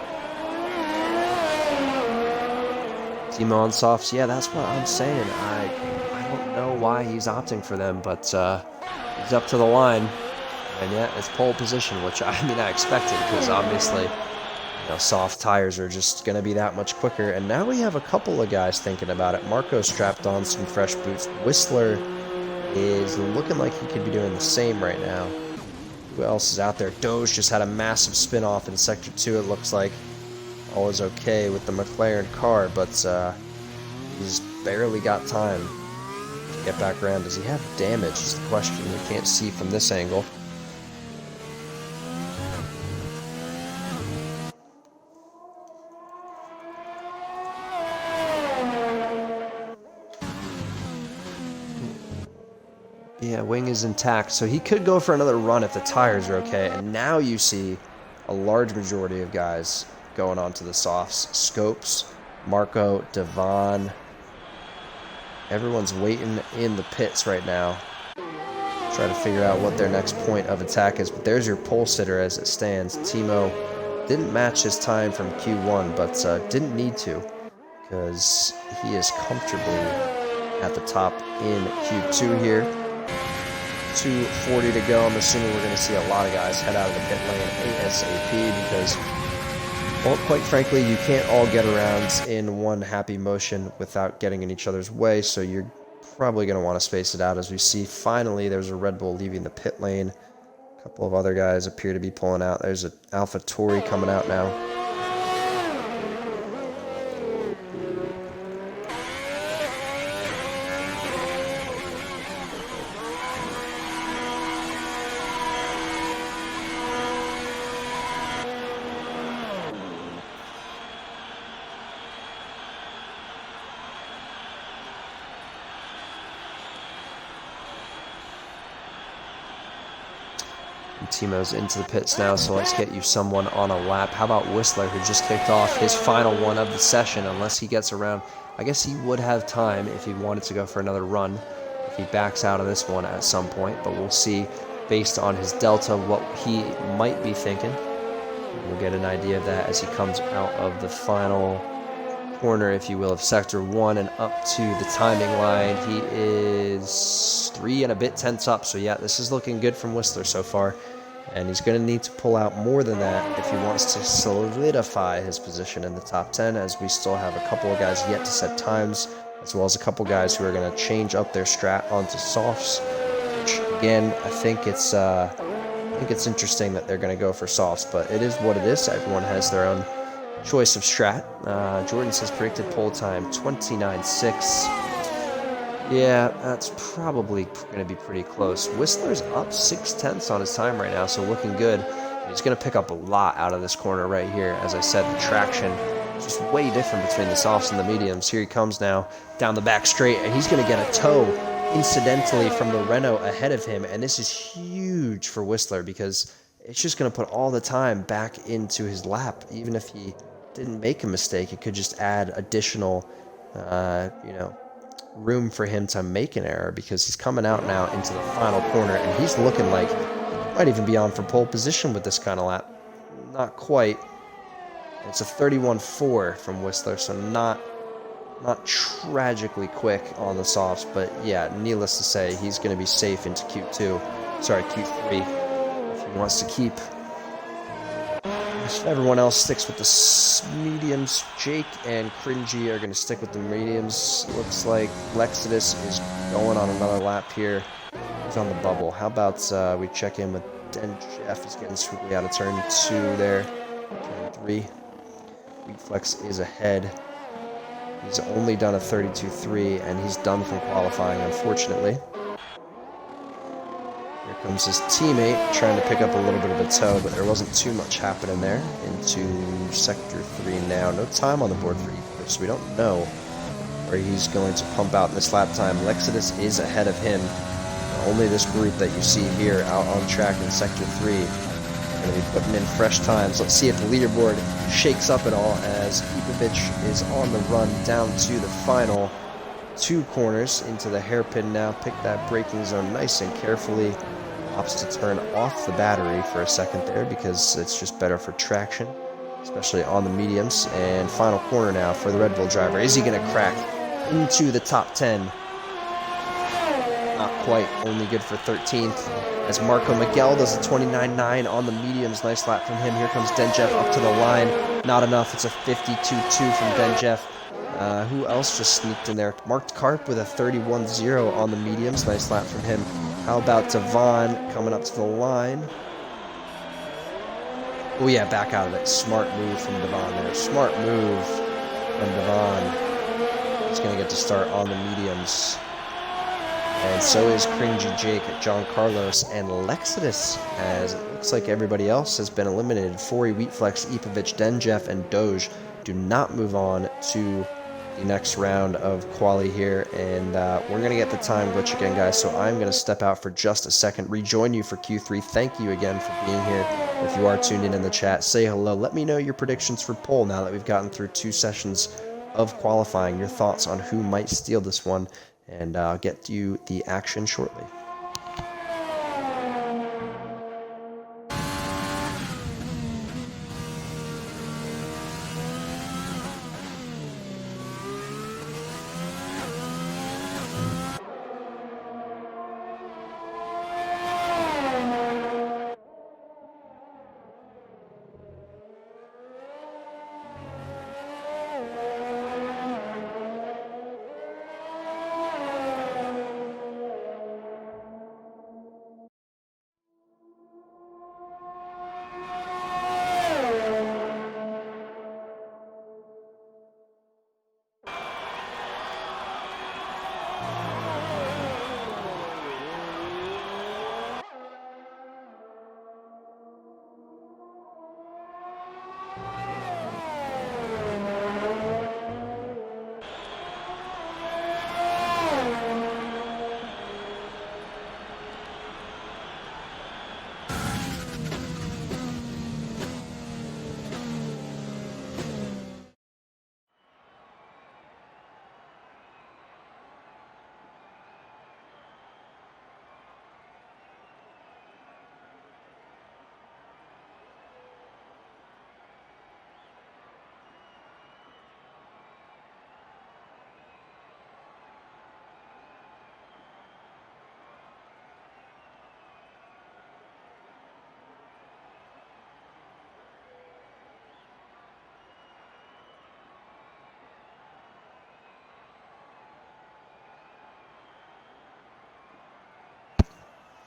Timo on softs, yeah, that's what I'm saying. I don't know why he's opting for them, but he's up to the line. And yeah, it's pole position, which I expected, because obviously soft tires are just going to be that much quicker. And now we have a couple of guys thinking about it. Marco strapped on some fresh boots. Whistler is looking like he could be doing the same right now. Who else is out there? Doge just had a massive spin-off in Sector 2, it looks like. All is okay with the McLaren car, but he's barely got time to get back around. Does he have damage is the question. We can't see from this angle. Yeah, wing is intact, so he could go for another run if the tires are okay. And now you see a large majority of guys going on to the softs. Scopes, Marco, Devon. Everyone's waiting in the pits right now. Try to figure out what their next point of attack is. But there's your pole sitter as it stands. Timo didn't match his time from Q1, but didn't need to, because he is comfortably at the top in Q2 here. 2:40 to go. I'm assuming we're going to see a lot of guys head out of the pit lane ASAP because, well, quite frankly, you can't all get around in one happy motion without getting in each other's way, so you're probably going to want to space it out. As we see, finally, there's a Red Bull leaving the pit lane. A couple of other guys appear to be pulling out. There's an AlphaTauri coming out now. Timo's into the pits now, so let's get you someone on a lap. How about Whistler, who just kicked off his final one of the session, unless he gets around. I guess he would have time if he wanted to go for another run, if he backs out of this one at some point, but we'll see. based on his delta, what he might be thinking. We'll get an idea of that as he comes out of the final corner, if you will, of Sector 1 and up to the timing line. He is 3 and a bit tenths up, so yeah, this is looking good from Whistler so far. And he's going to need to pull out more than that if he wants to solidify his position in the top 10, as we still have a couple of guys yet to set times, as well as a couple guys who are going to change up their strat onto softs, which, again, I think it's interesting that they're going to go for softs, but it is what it is. Everyone has their own choice of strat. Jordan says predicted pole time 29.6. Yeah, that's probably going to be pretty close. Whistler's up 6/10 on his time right now, so looking good. He's going to pick up a lot out of this corner right here. As I said, the traction is just way different between the softs and the mediums. Here he comes now down the back straight, and he's going to get a toe incidentally from the Renault ahead of him, and this is huge for Whistler because it's just going to put all the time back into his lap. Even if he didn't make a mistake, it could just add additional, room for him to make an error, because he's coming out now into the final corner, and he's looking like he might even be on for pole position with this kind of lap. Not quite. It's a 31.4 from Whistler, so not tragically quick on the softs, but yeah, needless to say, he's going to be safe into Q3 if he wants to keep. Everyone else sticks with the mediums. Jake and Cringy are going to stick with the mediums. Looks like Lexidus is going on another lap here. He's on the bubble. How about we check in with Den Jeff? He's getting swiftly out of turn 2 there. Turn 3. Wheatflex is ahead. He's only done a 32.3, and he's done from qualifying, unfortunately. Here comes his teammate, trying to pick up a little bit of a toe, but there wasn't too much happening there. Into Sector 3 now. No time on the board for Equipage, so we don't know where he's going to pump out in this lap time. Lexidus is ahead of him. Only this group that you see here out on track in Sector 3 going to be putting in fresh times. Let's see if the leaderboard shakes up at all, as Equipage is on the run down to the final 2 corners into the hairpin now. Pick that braking zone nice and carefully. Opts to turn off the battery for a second there because it's just better for traction, especially on the mediums. And final corner now for the Red Bull driver. Is he going to crack into the top 10? Not quite, only good for 13th, as Marco Miguel does a 29.9 on the mediums. Nice lap from him. Here comes Denjeff up to the line. Not enough. It's a 52.2 from Denjeff. Who else just sneaked in there? Marked Carp with a 31.0 on the mediums. Nice lap from him. How about Devon coming up to the line? Oh yeah, back out of it. Smart move from Devon there. Smart move from Devon. He's going to get to start on the mediums. And so is Cringy Jake, John Carlos, and Lexidus, as it looks like everybody else has been eliminated. Fori, Wheatflex, Ipovich, Denjeff, and Doge do not move on to the next round of quali here, and we're going to get the time glitch again, guys, so I'm going to step out for just a second, rejoin you for Q3. Thank you again for being here. If you are tuned in the chat, say hello. Let me know your predictions for pole now that we've gotten through 2 sessions of qualifying, your thoughts on who might steal this one, and I'll get you the action shortly.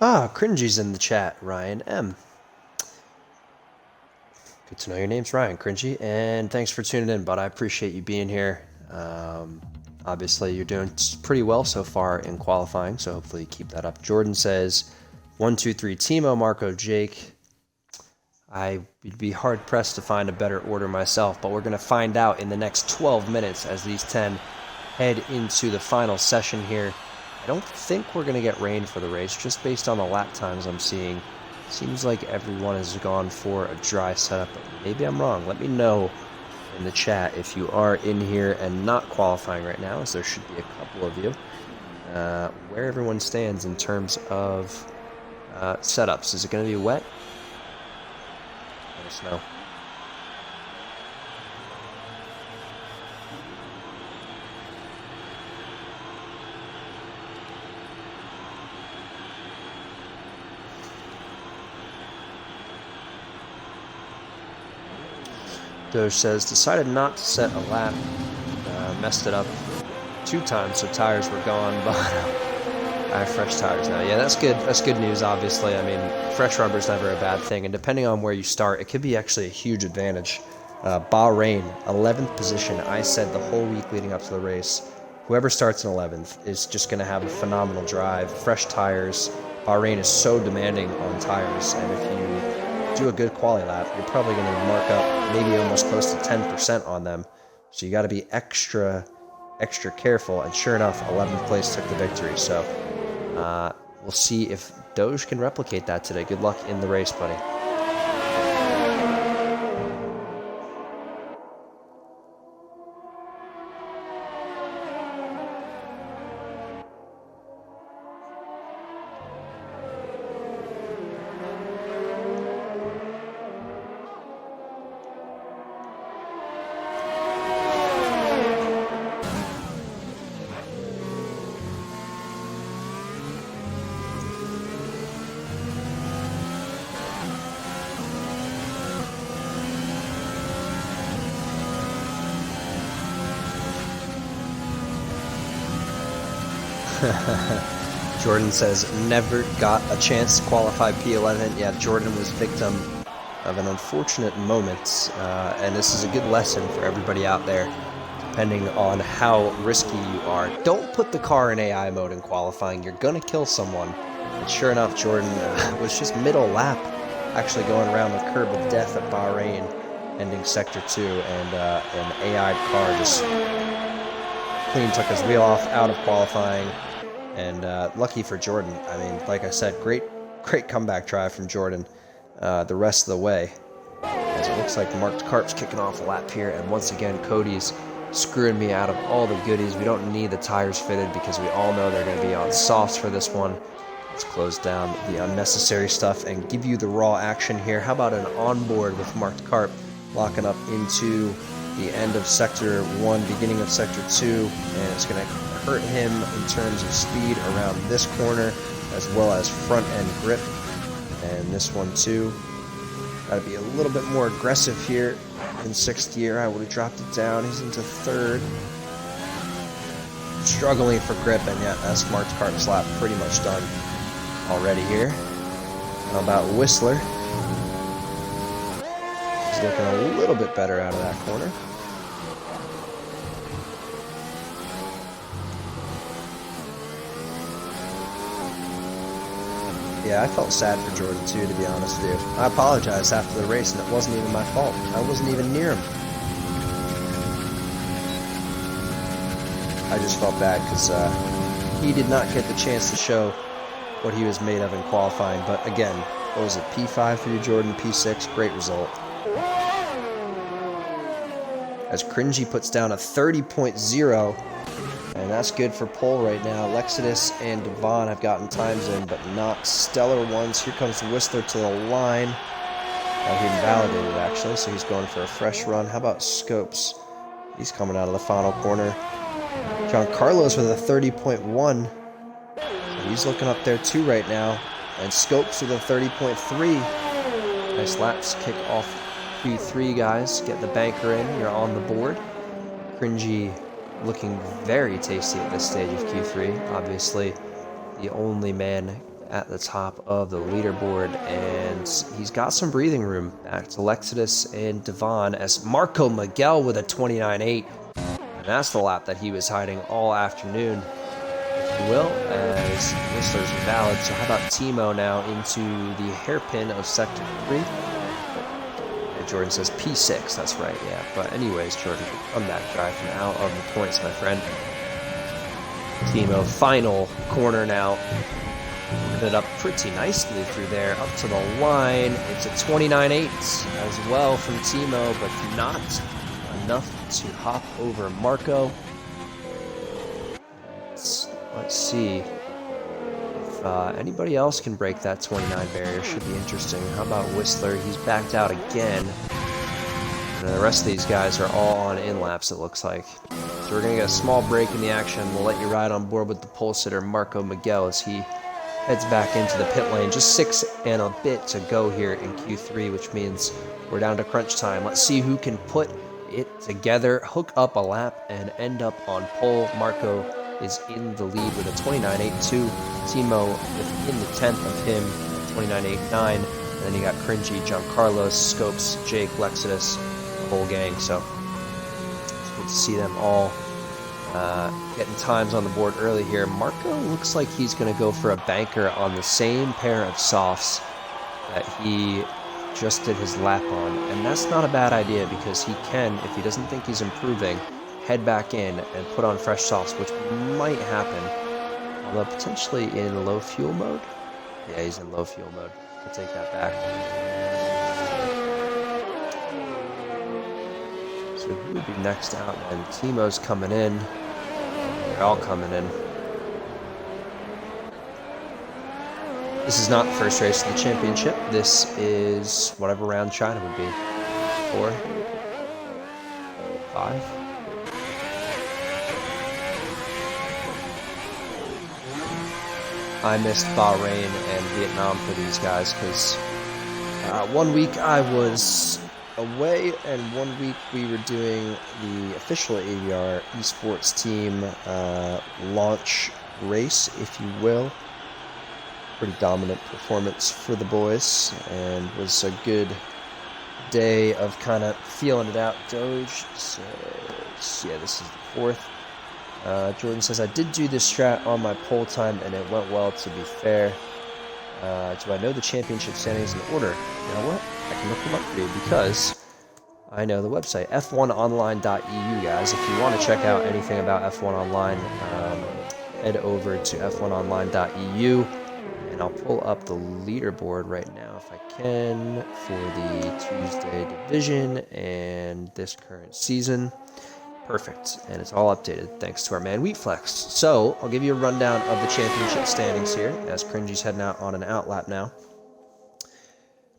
Ah, Cringy's in the chat, Ryan M. Good to know your name's Ryan, Cringy, and thanks for tuning in, bud. I appreciate you being here. Obviously, you're doing pretty well so far in qualifying, so hopefully you keep that up. Jordan says, 1, 2, 3, Timo, Marco, Jake. I would be hard-pressed to find a better order myself, but we're going to find out in the next 12 minutes as these 10 head into the final session here. I don't think we're going to get rain for the race, just based on the lap times I'm seeing. Seems like everyone has gone for a dry setup, but maybe I'm wrong. Let me know in the chat if you are in here and not qualifying right now, as there should be a couple of you, where everyone stands in terms of setups. Is it going to be wet? Let us know. Doge says, decided not to set a lap, messed it up 2 times, so tires were gone, but I have fresh tires now. Yeah, that's good. That's good news, obviously. I mean, fresh rubber is never a bad thing, and depending on where you start, it could be actually a huge advantage. Bahrain, 11th position. I said the whole week leading up to the race, whoever starts in 11th is just going to have a phenomenal drive, fresh tires. Bahrain is so demanding on tires, and if you do a good quali lap, you're probably going to mark up maybe almost close to 10% on them. So you got to be extra careful. And sure enough, 11th place took the victory. So we'll see if Doge can replicate that today. Good luck in the race, buddy. Jordan says, never got a chance to qualify P11. Yeah, Jordan was victim of an unfortunate moment, and this is a good lesson for everybody out there, depending on how risky you are. Don't put the car in AI mode in qualifying. You're going to kill someone. And sure enough, Jordan was just middle lap, actually going around the curb of death at Bahrain, ending Sector 2, and an AI car just clean took his wheel off out of qualifying. And lucky for Jordan. I mean, like I said, great comeback drive from Jordan the rest of the way. As it looks like Mark Carp's kicking off a lap here, and once again, Cody's screwing me out of all the goodies. We don't need the tires fitted because we all know they're going to be on softs for this one. Let's close down the unnecessary stuff and give you the raw action here. How about an onboard with Mark Carp locking up into the end of Sector 1, beginning of Sector 2, and it's going to hurt him in terms of speed around this corner as well as front end grip, and this one too. Got to be a little bit more aggressive here in 6th gear. I would have dropped it down. He's into 3rd, struggling for grip, and yeah, that's Mark Carp's lap pretty much done already here. How about Whistler? He's looking a little bit better out of that corner. Yeah, I felt sad for Jordan too, to be honest with you. I apologized after the race, and it wasn't even my fault. I wasn't even near him. I just felt bad because he did not get the chance to show what he was made of in qualifying. But again, what was it, P5 for you, Jordan? P6, great result. As Cringy puts down a 30.0. And that's good for pole right now. Lexidus and Devon have gotten times in, but not stellar ones. Here comes Whistler to the line. He invalidated, actually, so he's going for a fresh run. How about Scopes? He's coming out of the final corner. John Carlos with a 30.1. So he's looking up there, too, right now. And Scopes with a 30.3. Nice laps kick off Q3, guys. Get the banker in. You're on the board. Cringy looking very tasty at this stage of Q3. Obviously, the only man at the top of the leaderboard, and he's got some breathing room back to Lexidus and Devon as Marco Miguel with a 29.8, and that's the lap that he was hiding all afternoon, if you will, as Whistler's valid. So how about Timo now into the hairpin of Sector 3? Yeah, Jordan says P6, that's right, yeah. But anyways, Jordan, come back drive from out of the points, my friend. Timo, final corner now. Moving it up pretty nicely through there, up to the line. It's a 29.8 as well from Timo, but not enough to hop over Marco. Let's see if anybody else can break that 29 barrier. Should be interesting. How about Whistler? He's backed out again. And the rest of these guys are all on in-laps, it looks like. So we're going to get a small break in the action. We'll let you ride on board with the pole sitter, Marco Miguel, as he heads back into the pit lane. Just 6 and a bit to go here in Q3, which means we're down to crunch time. Let's see who can put it together, hook up a lap, and end up on pole. Marco is in the lead with a 29.82. Timo within the 10th of him, 29.89. And then you got Cringy, Giancarlo, Scopes, Jake, Lexidus, the whole gang. So it's good to see them all getting times on the board early here. Marco looks like he's going to go for a banker on the same pair of softs that he just did his lap on. And that's not a bad idea, because he can, if he doesn't think he's improving, head back in and put on fresh softs, which might happen. Although potentially in low fuel mode. Yeah, he's in low fuel mode. I'll take that back. So who would be next out? And Timo's coming in. They're all coming in. This is not the first race of the championship. This is whatever round China would be. 4, 5. I missed Bahrain and Vietnam for these guys because 1 week I was away, and 1 week we were doing the official ABR esports team launch race, if you will. Pretty dominant performance for the boys, and was a good day of kind of feeling it out. Doge, so yeah, this is the 4th. Jordan says, I did do this strat on my pole time and it went well, to be fair. Do I know the championship standings in order? You know what? I can look them up for you because I know the website, f1online.eu, guys. If you want to check out anything about F1 Online, head over to f1online.eu, and I'll pull up the leaderboard right now if I can for the Tuesday division and this current season. Perfect, and it's all updated thanks to our man Wheatflex. So I'll give you a rundown of the championship standings here as Cringy's heading out on an outlap now.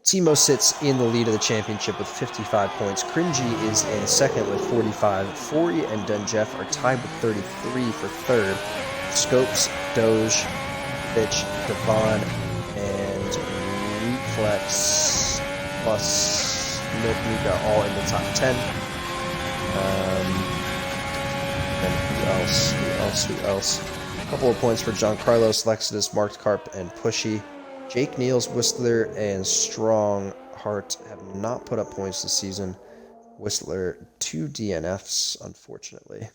Timo sits in the lead of the championship with 55 points. Cringy is in second with 45. Forey and Dunjeff are tied with 33 for third. Scopes, Doge, Bitch, Devon, and Wheatflex plus Milk Mika all in the top 10. And who else? A couple of points for John Carlos, Lexidus, Marked Carp, and Pushy. Jake, Niels, Whistler, and Strongheart have not put up points this season. Whistler, 2 DNFs, unfortunately.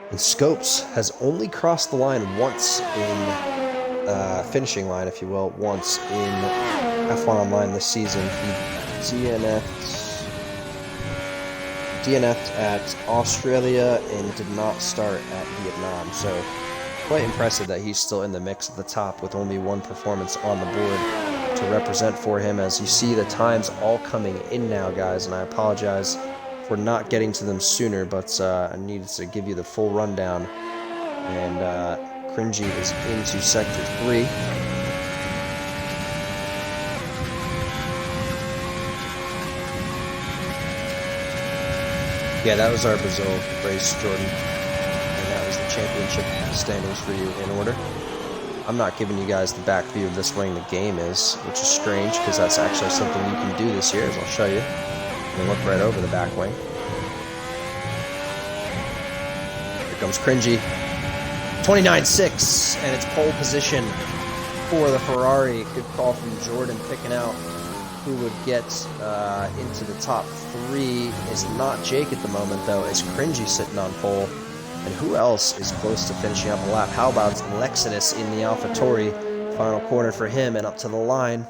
And Scopes has only crossed the line once in finishing line, if you will, once in F1 Online this season. He DNF'd at Australia and did not start at Vietnam, so quite impressive that he's still in the mix at the top with only one performance on the board to represent for him. As you see, the times all coming in now, guys, and I apologize for not getting to them sooner, but I needed to give you the full rundown. And Cringy is into Sector 3. Yeah, that was our Brazil race, Jordan. And that was the championship standings for you in order. I'm not giving you guys the back view of this ring the game is, which is strange, because that's actually something you can do this year, as I'll show you. We'll look right over the back wing. Here comes Cringy. 29.6, and it's pole position for the Ferrari. Good call from Jordan, picking out who would get into the top 3. Is not Jake at the moment, though. It's Cringy sitting on pole. And who else is close to finishing up a lap? How about Lexidus in the AlphaTauri? Final corner for him and up to the line.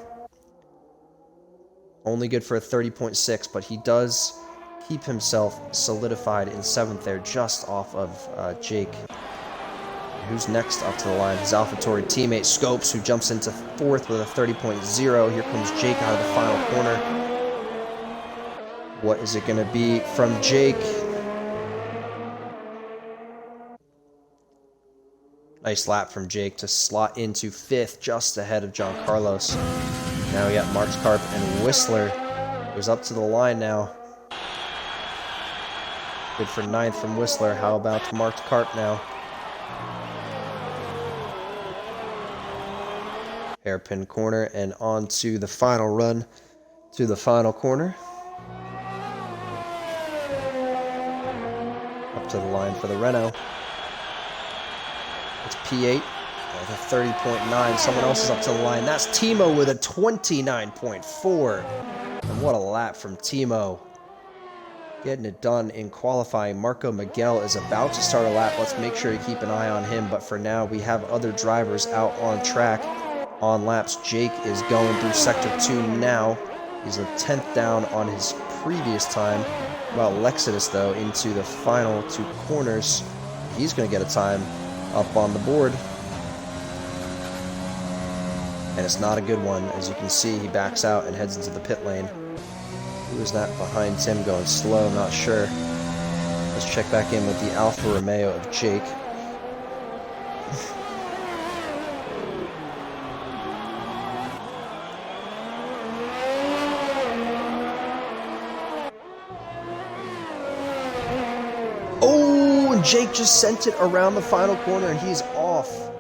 Only good for a 30.6, but he does keep himself solidified in 7th there, just off of Jake. Who's next up to the line? His AlphaTauri teammate Scopes, who jumps into 4th with a 30.0. Here comes Jake out of the final corner. What is it going to be from Jake? Nice lap from Jake to slot into 5th, just ahead of John Carlos. Now we got Marks Karp and Whistler, who's up to the line now. Good for 9th from Whistler. How about Marks Karp now? Hairpin corner and on to the final run to the final corner. Up to the line for the Renault. It's P8 with a 30.9. Someone else is up to the line. That's Timo with a 29.4. And what a lap from Timo. Getting it done in qualifying. Marco Miguel is about to start a lap. Let's make sure to keep an eye on him. But for now, we have other drivers out on track on laps. Jake is going through Sector 2 now. He's a 10th down on his previous time. Well, Lexidus, though, into the final 2 corners. He's going to get a time up on the board. And it's not a good one. As you can see, he backs out and heads into the pit lane. Who is that behind Tim going slow? Not sure. Let's check back in with the Alfa Romeo of Jake. Oh, and Jake just sent it around the final corner and he's off.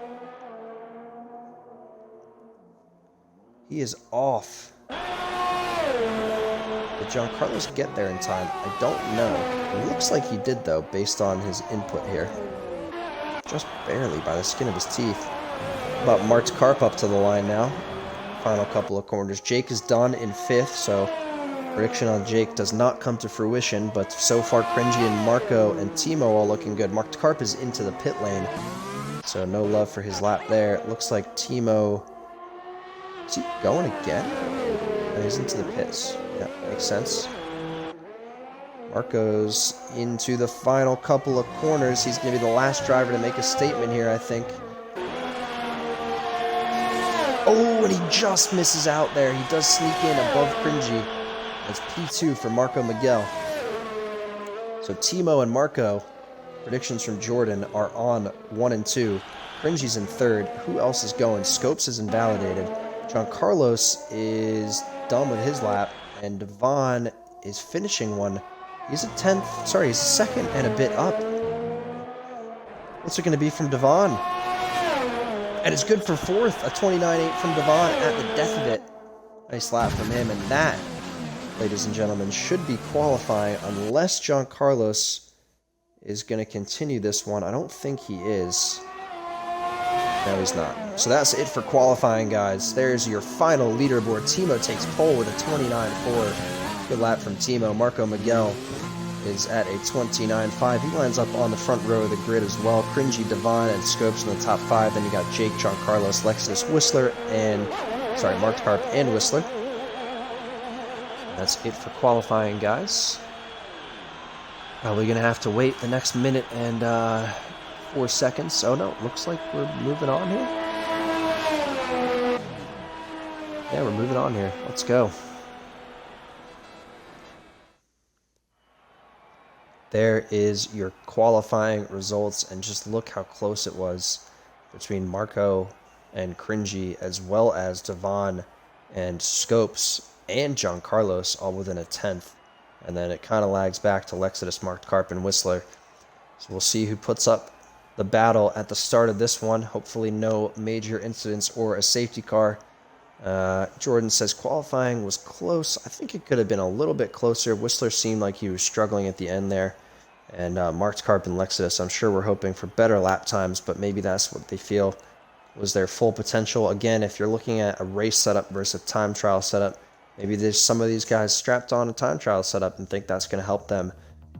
He is off. Did John Carlos get there in time? I don't know. It looks like he did, though, based on his input here. Just barely, by the skin of his teeth. About Marks Karp up to the line now. Final couple of corners. Jake is done in 5th, so prediction on Jake does not come to fruition, but so far Cringy and Marco and Timo all looking good. Marks Karp is into the pit lane, so no love for his lap there. It looks like Timo... Is he going again? No, he's into the pits. Yeah, makes sense. Marco's into the final couple of corners. He's going to be the last driver to make a statement here, I think. Oh, and he just misses out there. He does sneak in above Cringy. That's P2 for Marco Miguel. So Timo and Marco, predictions from Jordan, are on 1 and 2. Cringy's in 3rd. Who else is going? Scopes is invalidated. John Carlos is done with his lap, and Devon is finishing one. He's a 10th, sorry, he's a 2nd and a bit up. What's it going to be from Devon? And it's good for 4th, a 29.8 from Devon at the death of it. Nice lap from him, and that, ladies and gentlemen, should be qualifying unless John Carlos is going to continue this one. I don't think he is. No, he's not. So that's it for qualifying, guys. There's your final leaderboard. Timo takes pole with a 29.4. Good lap from Timo. Marco Miguel is at a 29.5. He lines up on the front row of the grid as well. Cringy, Devon, and Scopes in the top 5. Then you got Jake, John Carlos, Lexidus, Whistler, and... Sorry, Marks Karp and Whistler. And that's it for qualifying, guys. Probably going to have to wait the next minute and... 4 seconds. Oh no, looks like we're moving on here. Yeah, we're moving on here. Let's go. There is your qualifying results, and just look how close it was between Marco and Cringy, as well as Devon and Scopes and John Carlos, all within a 10th. And then it kind of lags back to Lexidus, Marks Karp, and Whistler. So we'll see who puts up the battle at the start of this one. Hopefully no major incidents or a safety car Jordan says qualifying was close. I think it could have been a little bit closer. Whistler seemed like he was struggling at the end there. And Mark's Carp and Lexidus, I'm sure we're hoping for better lap times, but maybe that's what they feel was their full potential. Again, if you're looking at a race setup versus a time trial setup, maybe there's some of these guys strapped on a time trial setup and think that's going to help them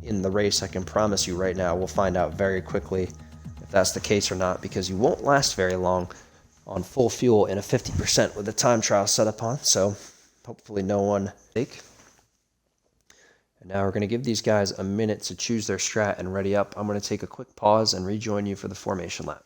in the race. I can promise you right now, we'll find out very quickly if that's the case or not, because you won't last very long on full fuel in a 50% with a time trial setup on. So hopefully no one take. And now we're going to give these guys a minute to choose their strat and ready up. I'm going to take a quick pause and rejoin you for the formation lap.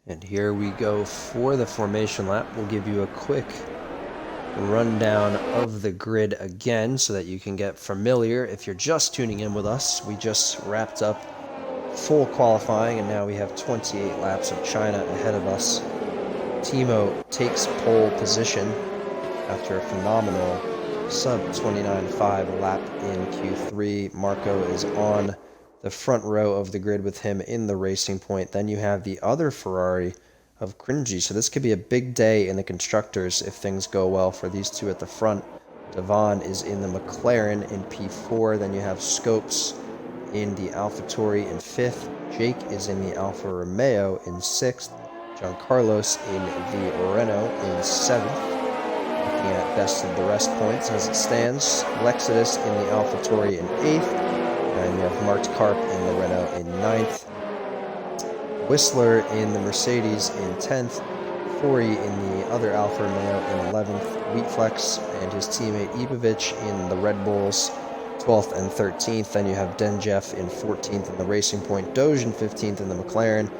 And here we go for the formation lap. We'll give you a quick rundown of the grid again so that you can get familiar. If you're just tuning in with us, we just wrapped up full qualifying and now we have 28 laps of China ahead of us. Timo takes pole position after a phenomenal sub 29.5 lap in Q3. Marco is on the front row of the grid with him in the racing point. Then you have the other Ferrari of Cringy. So this could be a big day in the constructors if things go well for these two at the front. Devon is in the McLaren in P4. Then you have Scopes in the AlphaTauri in 5th. Jake is in the Alfa Romeo in 6th. John Carlos in the Renault in 7th. Looking at best of the rest points as it stands. Lexidus in the AlphaTauri in 8th. And you have Mark's Carp in the Renault in 9th. Whistler in the Mercedes in 10th. Fori in the other Alfa Romeo in 11th. Wheatflex and his teammate Ibovic in the Red Bulls 12th and 13th. Then you have Denjeff in 14th in the Racing Point. Doge in 15th in the McLaren.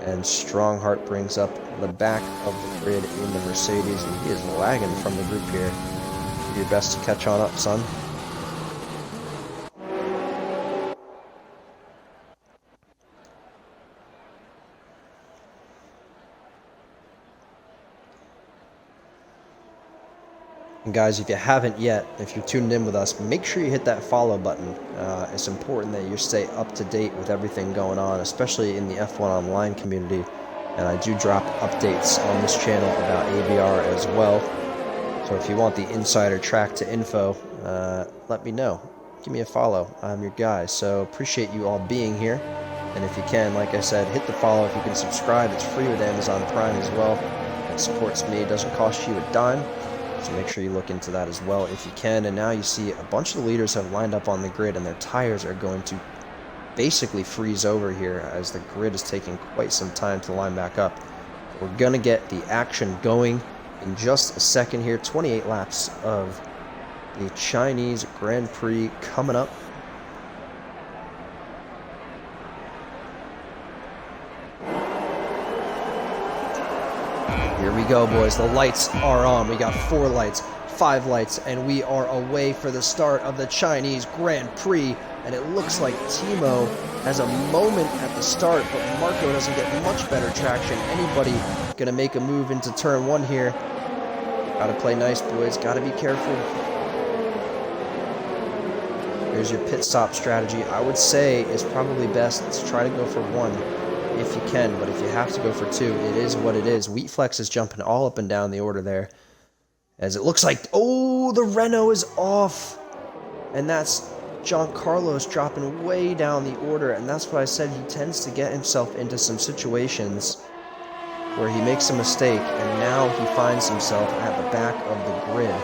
And Strongheart brings up the back of the grid in the Mercedes. And he is lagging from the group here. Do your best to catch on up, son. And guys, if you haven't yet, if you're tuned in with us, make sure you hit that follow button. It's important that you stay up to date with everything going on, especially in the F1 Online community. And I do drop updates on this channel about ABR as well. So if you want the insider track to info, let me know. Give me a follow. I'm your guy. So appreciate you all being here. And if you can, like I said, hit the follow. If you can subscribe, it's free with Amazon Prime as well. It supports me. It doesn't cost you a dime. So make sure you look into that as well if you can. And now you see a bunch of the leaders have lined up on the grid and their tires are going to basically freeze over here as the grid is taking quite some time to line back up. We're going to get the action going in just a second here. 28 laps of the Chinese Grand Prix coming up. Here we go, boys. The lights are on. We got 4 lights, 5 lights, and we are away for the start of the Chinese Grand Prix. And it looks like Timo has a moment at the start, but Marco doesn't get much better traction. Anybody going to make a move into turn 1 here? Got to play nice, boys. Got to be careful. Here's your pit stop strategy. I would say it's probably best to try to go for 1. If you can, but if you have to go for 2, it is what it is. Wheatflex is jumping all up and down the order there. As it looks like, oh, the Renault is off. And that's John Carlos dropping way down the order. And that's what I said, he tends to get himself into some situations where he makes a mistake. And now he finds himself at the back of the grid.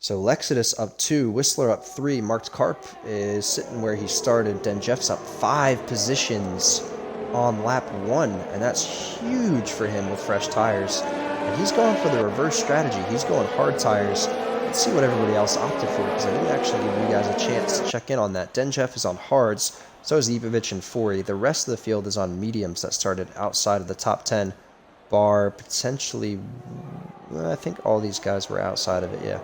So Lexidus up 2, Whistler up 3, Marked Carp is sitting where he started. Denjeff's up 5 positions on lap 1, and that's huge for him with fresh tires. And he's going for the reverse strategy. He's going hard tires. Let's see what everybody else opted for, because I didn't actually give you guys a chance to check in on that. Denjeff is on hards, so is Ipovich and Forey. The rest of the field is on mediums that started outside of the top 10, bar potentially, I think all these guys were outside of it, yeah.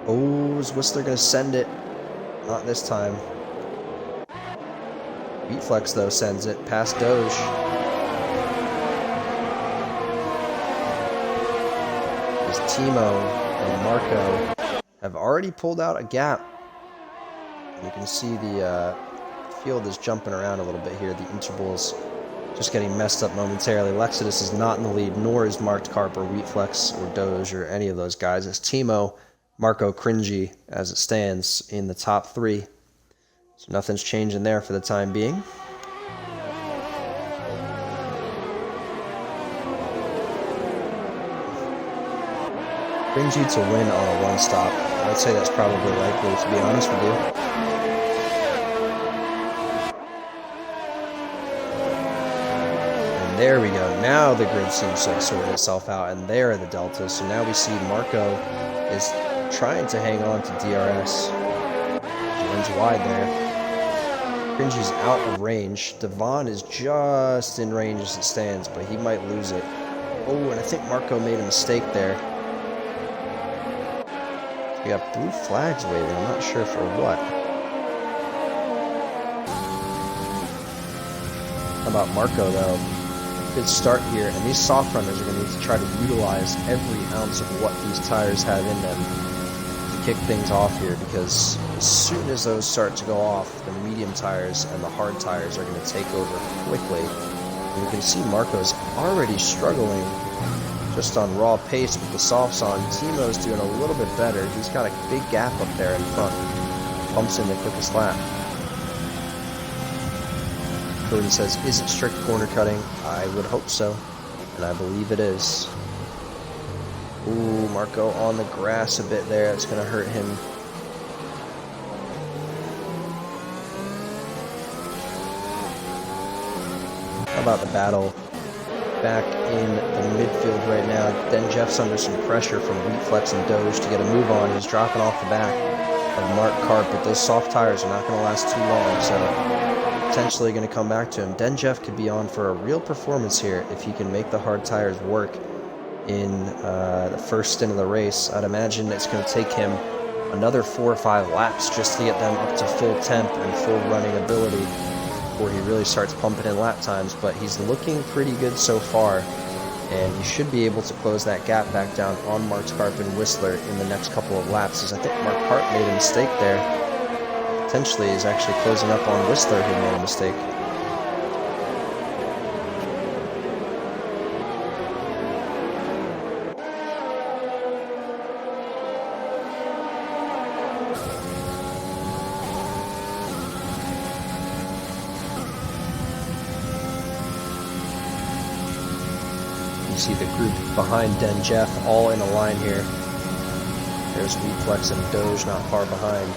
Oh, is Whistler going to send it? Not this time. Beatflex, though, sends it past Doge. As Timo and Marco have already pulled out a gap. And you can see the field is jumping around a little bit here. The intervals just getting messed up momentarily. Lexidus is not in the lead, nor is Marked Carp or Wheatflex or Doge or any of those guys. It's Timo, Marco, Cringy, as it stands, in the top 3. So nothing's changing there for the time being. Cringy to win on a one-stop. I would say that's probably likely, to be honest with you. And there we go. Now the grid seems to have sorted itself out, and there are the deltas. So now we see Marco is trying to hang on to DRS. He runs wide there. Cringy's out of range. Devon is just in range as it stands, but he might lose it. Oh, and I think Marco made a mistake there. We got blue flags waving. I'm not sure for what. How about Marco, though? Good start here, and these soft runners are going to need to try to utilize every ounce of what these tires have in them to kick things off here, because as soon as those start to go off, the medium tires and the hard tires are going to take over quickly. And you can see Marco's already struggling just on raw pace with the softs on. Timo's doing a little bit better. He's got a big gap up there in front. Pumps in the quickest lap. Cody says, is it strict corner cutting? I would hope so, and I believe it is. Ooh, Marco on the grass a bit there. It's going to hurt him. How about the battle back in the midfield right now? Denjeff's under some pressure from Wheatflex and Doge to get a move on. He's dropping off the back of Mark Carp, but those soft tires are not going to last too long, so potentially going to come back to him. Denjeff could be on for a real performance here if he can make the hard tires work in the first stint of the race. I'd imagine it's going to take him another 4 or 5 laps just to get them up to full temp and full running ability before he really starts pumping in lap times, but he's looking pretty good so far, and he should be able to close that gap back down on Mark Carp and Whistler in the next couple of laps, as I think Mark Carp made a mistake there. Potentially is actually closing up on Whistler, who made a mistake. You see the group behind Denjeff all in a line here. There's Wheatflex and Doge not far behind.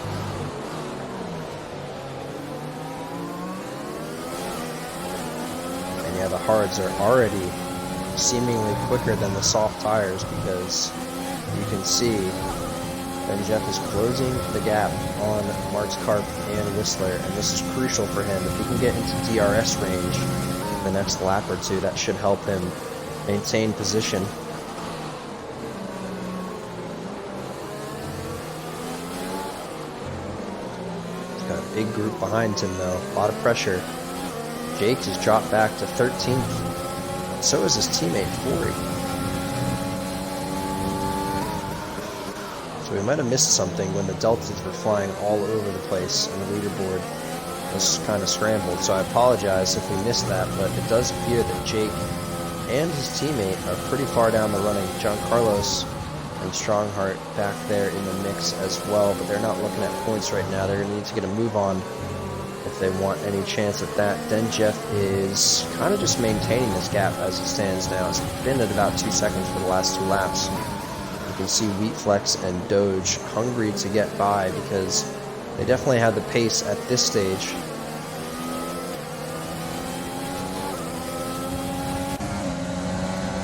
Yeah, the hards are already seemingly quicker than the soft tires, because you can see Denjeff is closing the gap on Mark Carp and Whistler, and this is crucial for him. If he can get into DRS range the next lap or two, that should help him maintain position. He's got a big group behind him, though. A lot of pressure. Jake has dropped back to 13th. So is his teammate, Forey. So we might have missed something when the deltas were flying all over the place and the leaderboard was kind of scrambled. So I apologize if we missed that, but it does appear that Jake and his teammate are pretty far down the running. John Carlos and Strongheart back there in the mix as well, but they're not looking at points right now. They're going to need to get a move on if they want any chance at that. Denjeff is kind of just maintaining this gap as it stands now. It's been at about 2 seconds for the last 2 laps. can see Wheatflex and Doge hungry to get by because they definitely had the pace at this stage.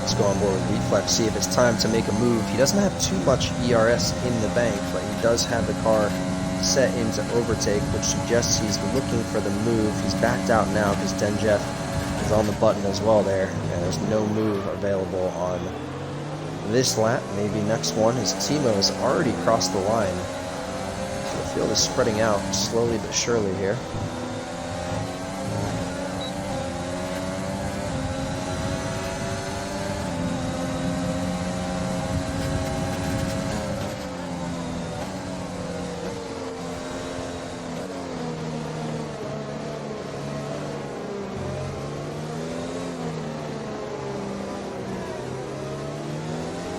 Let's go on board with Wheatflex, see if it's time to make a move. He doesn't have too much ERS in the bank, but he does have the car set into overtake, which suggests he's looking for the move. He's backed out now because Denjeff is on the button as well there. Yeah, there's no move available on this lap. Maybe next one, as Timo has already crossed the line. So the field is spreading out slowly but surely here.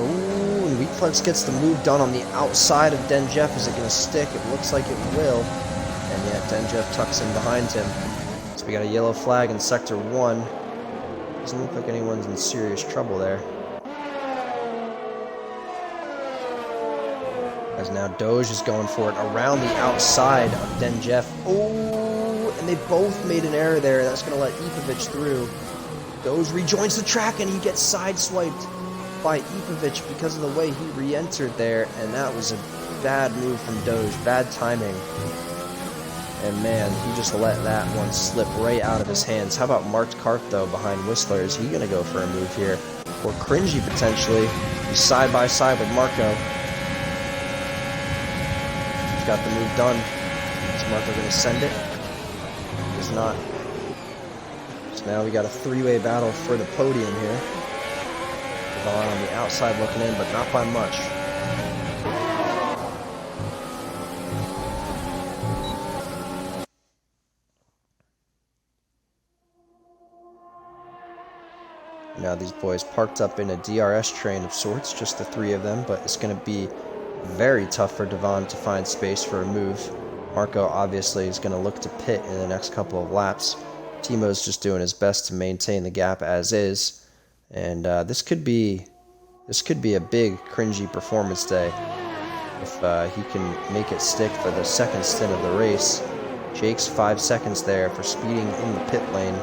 Ooh, and Wheatflex gets the move done on the outside of Denjeff. Is it going to stick? It looks like it will. And yeah, Denjeff tucks in behind him. So we got a yellow flag in Sector 1. Doesn't look like anyone's in serious trouble there. As now Doge is going for it around the outside of Denjeff. Oh, and they both made an error there. That's going to let Ipovic through. Doge rejoins the track and he gets sideswiped by Ipovic because of the way he re-entered there, and that was a bad move from Doge, bad timing. And man, he just let that one slip right out of his hands. How about Marked Cart though behind Whistler? Is he gonna go for a move here? Or Cringy potentially. He's side by side with Marco. He's got the move done. Is Marco gonna send it? He's not. So now we got a three-way battle for the podium here. On the outside looking in, but not by much. Now these boys parked up in a DRS train of sorts, just the three of them, but it's going to be very tough for Devon to find space for a move. Marco obviously is going to look to pit in the next couple of laps. Timo's just doing his best to maintain the gap as is. And this could be a big cringy performance day if he can make it stick for the second stint of the race. Jake's 5 seconds there for speeding in the pit lane.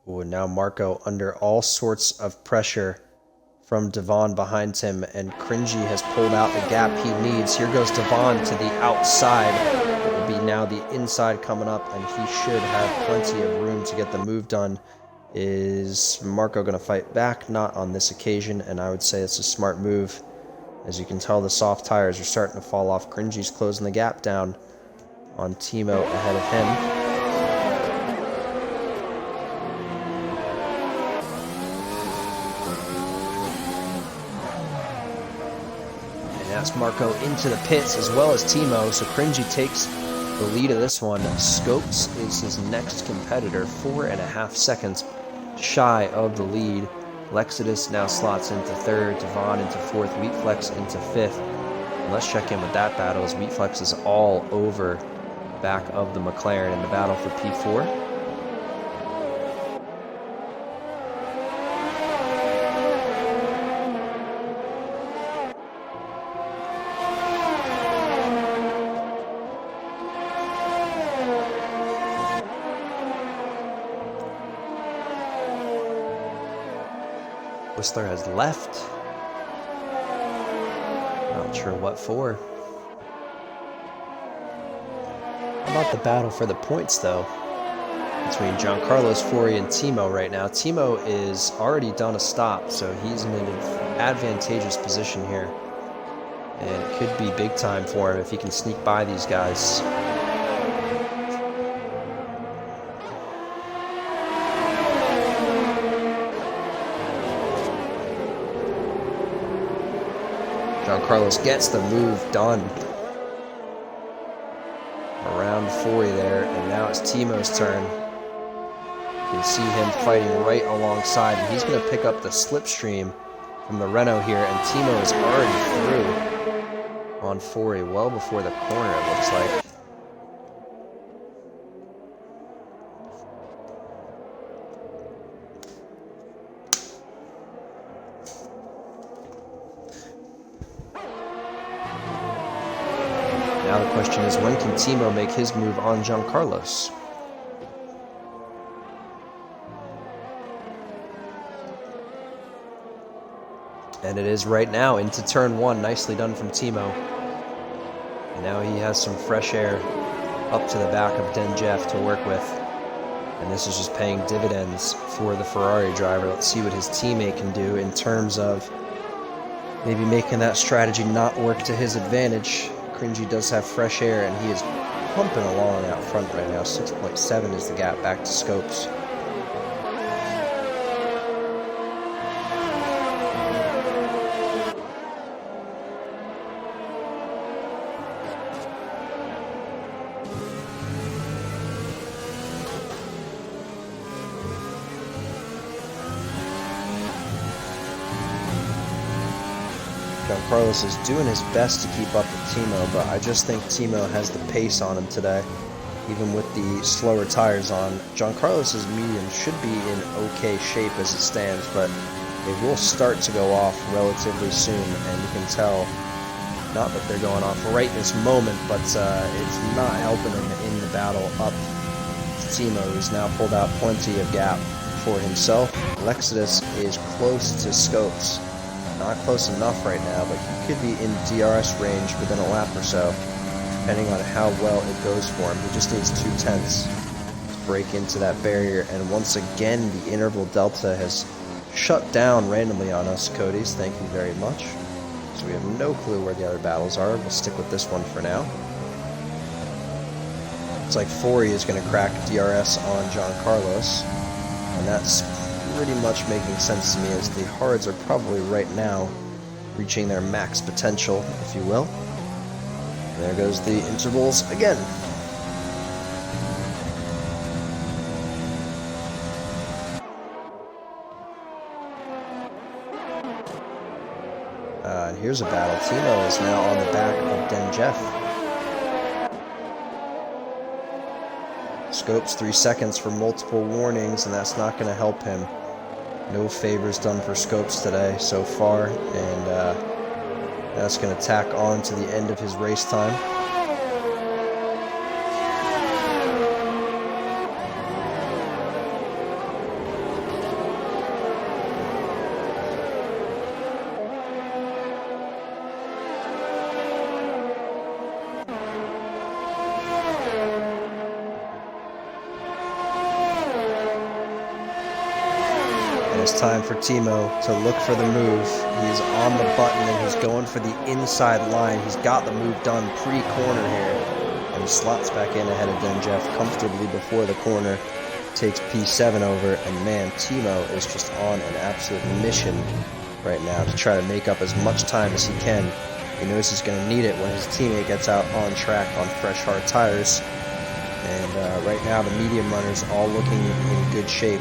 Ooh, and now Marco under all sorts of pressure from Devon behind him, and Cringy has pulled out the gap he needs. Here goes Devon to the outside. It will be now the inside coming up, and he should have plenty of room to get the move done. Is Marco going to fight back? Not on this occasion, and I would say it's a smart move. As you can tell, the soft tires are starting to fall off. Cringy's closing the gap down on Timo ahead of him. That's Marco into the pits as well as Timo, so Cringy takes the lead of this one. Scopes is his next competitor, 4.5 seconds shy of the lead. Lexidus now slots into third, Devon into fourth, Wheatflex into fifth. And let's check in with that battle as Wheatflex is all over back of the McLaren in the battle for P4. Whistler has left. Not sure what for. How about the battle for the points, though, between Giancarlo Sfori and Timo right now? Timo is already done a stop, so he's in an advantageous position here. And it could be big time for him if he can sneak by these guys. Giancarlo's gets the move done. Around 40 there, and now it's Timo's turn. You can see him fighting right alongside, and he's going to pick up the slipstream from the Renault here, and Timo is already through on 40, well before the corner, it looks like. Now the question is, when can Timo make his move on Giancarlo's? And it is right now into turn one. Nicely done from Timo. And now he has some fresh air up to the back of Denjev to work with. And this is just paying dividends for the Ferrari driver. Let's see what his teammate can do in terms of maybe making that strategy not work to his advantage. Cringy does have fresh air, and he is pumping along out front right now. 6.7 is the gap back to Scopes. Giancarlos is doing his best to keep up with Timo, but I just think Timo has the pace on him today, even with the slower tires on. Giancarlos's medium should be in okay shape as it stands, but it will start to go off relatively soon, and you can tell, not that they're going off right this moment, but it's not helping him in the battle up to Timo, who's now pulled out plenty of gap for himself. Lexidus is close to Scopes. Not close enough right now, but he could be in DRS range within a lap or so, depending on how well it goes for him. He just needs 2/10 to break into that barrier, and once again, the interval delta has shut down randomly on us, Cody's. Thank you very much. So we have no clue where the other battles are. We'll stick with this one for now. It's like Fori is going to crack DRS on Giancarlos, and that's pretty much making sense to me, as the hards are probably right now reaching their max potential, if you will. And there goes the intervals again. And here's a battle. Timo is now on the back of Denjev. Scopes 3 seconds for multiple warnings, and that's not going to help him. No favors done for Scopes today so far, and that's going to tack on to the end of his race time. It's time for Timo to look for the move. He's on the button and he's going for the inside line. He's got the move done pre-corner here, and he slots back in ahead of Denjev comfortably before the corner. Takes P7 over, and man, Timo is just on an absolute mission right now to try to make up as much time as he can. He knows he's going to need it when his teammate gets out on track on fresh hard tires. And right now the medium runners all looking in good shape.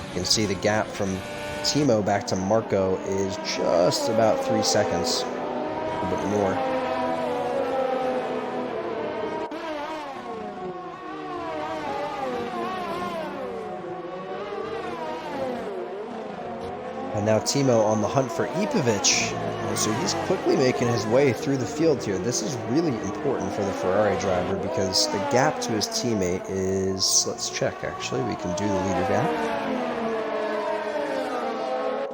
You can see the gap from Timo back to Marco is just about 3 seconds, a little bit more. And now Timo on the hunt for Ipovic. So he's quickly making his way through the field here. This is really important for the Ferrari driver because the gap to his teammate is, let's check actually, we can do the leader gap.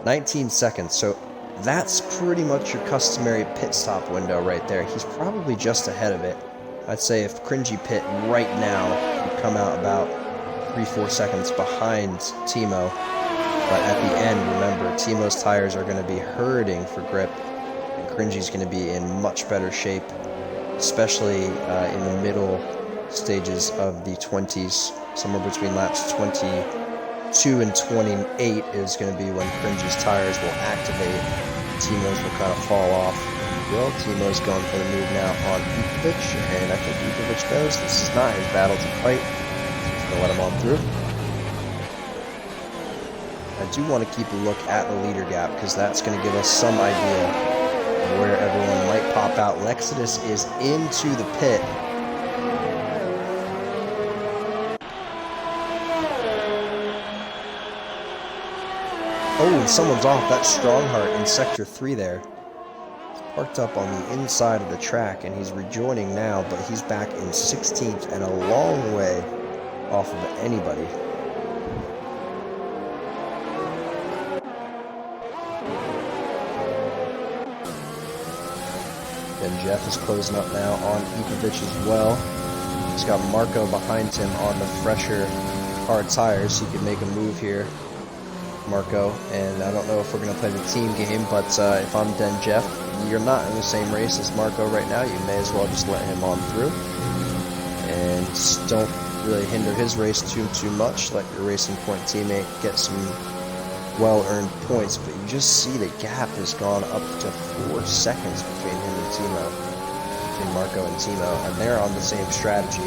19 seconds, so that's pretty much your customary pit stop window right there. He's probably just ahead of it. I'd say if Cringy pit right now, he'd come out about 3-4 seconds behind Timo. But at the end, remember, Timo's tires are going to be hurting for grip, and Cringy's going to be in much better shape, especially in the middle stages of the 20s, somewhere between laps 22 and 28 is going to be when Cringy's tires will activate. Timo's will kind of fall off. Well, Timo's going for the move now on Ikovic, and I think Ikovic knows this is not his battle to fight. He's going to let him on through. I do want to keep a look at the leader gap, because that's going to give us some idea of where everyone might pop out. Lexidus is into the pit. Oh, and someone's off. That's Strongheart in Sector 3 there. He's parked up on the inside of the track, and he's rejoining now, but he's back in 16th and a long way off of anybody. And Jeff is closing up now on Ikovic as well. He's got Marco behind him on the fresher hard tires. He could make a move here. Marco, and I don't know if we're going to play the team game, but if I'm Den Jeff, you're not in the same race as Marco right now. You may as well just let him on through, and don't really hinder his race too much. Let your Racing Point teammate get some well-earned points, but you just see the gap has gone up to 4 seconds between him and Timo, between Marco and Timo, and they're on the same strategy.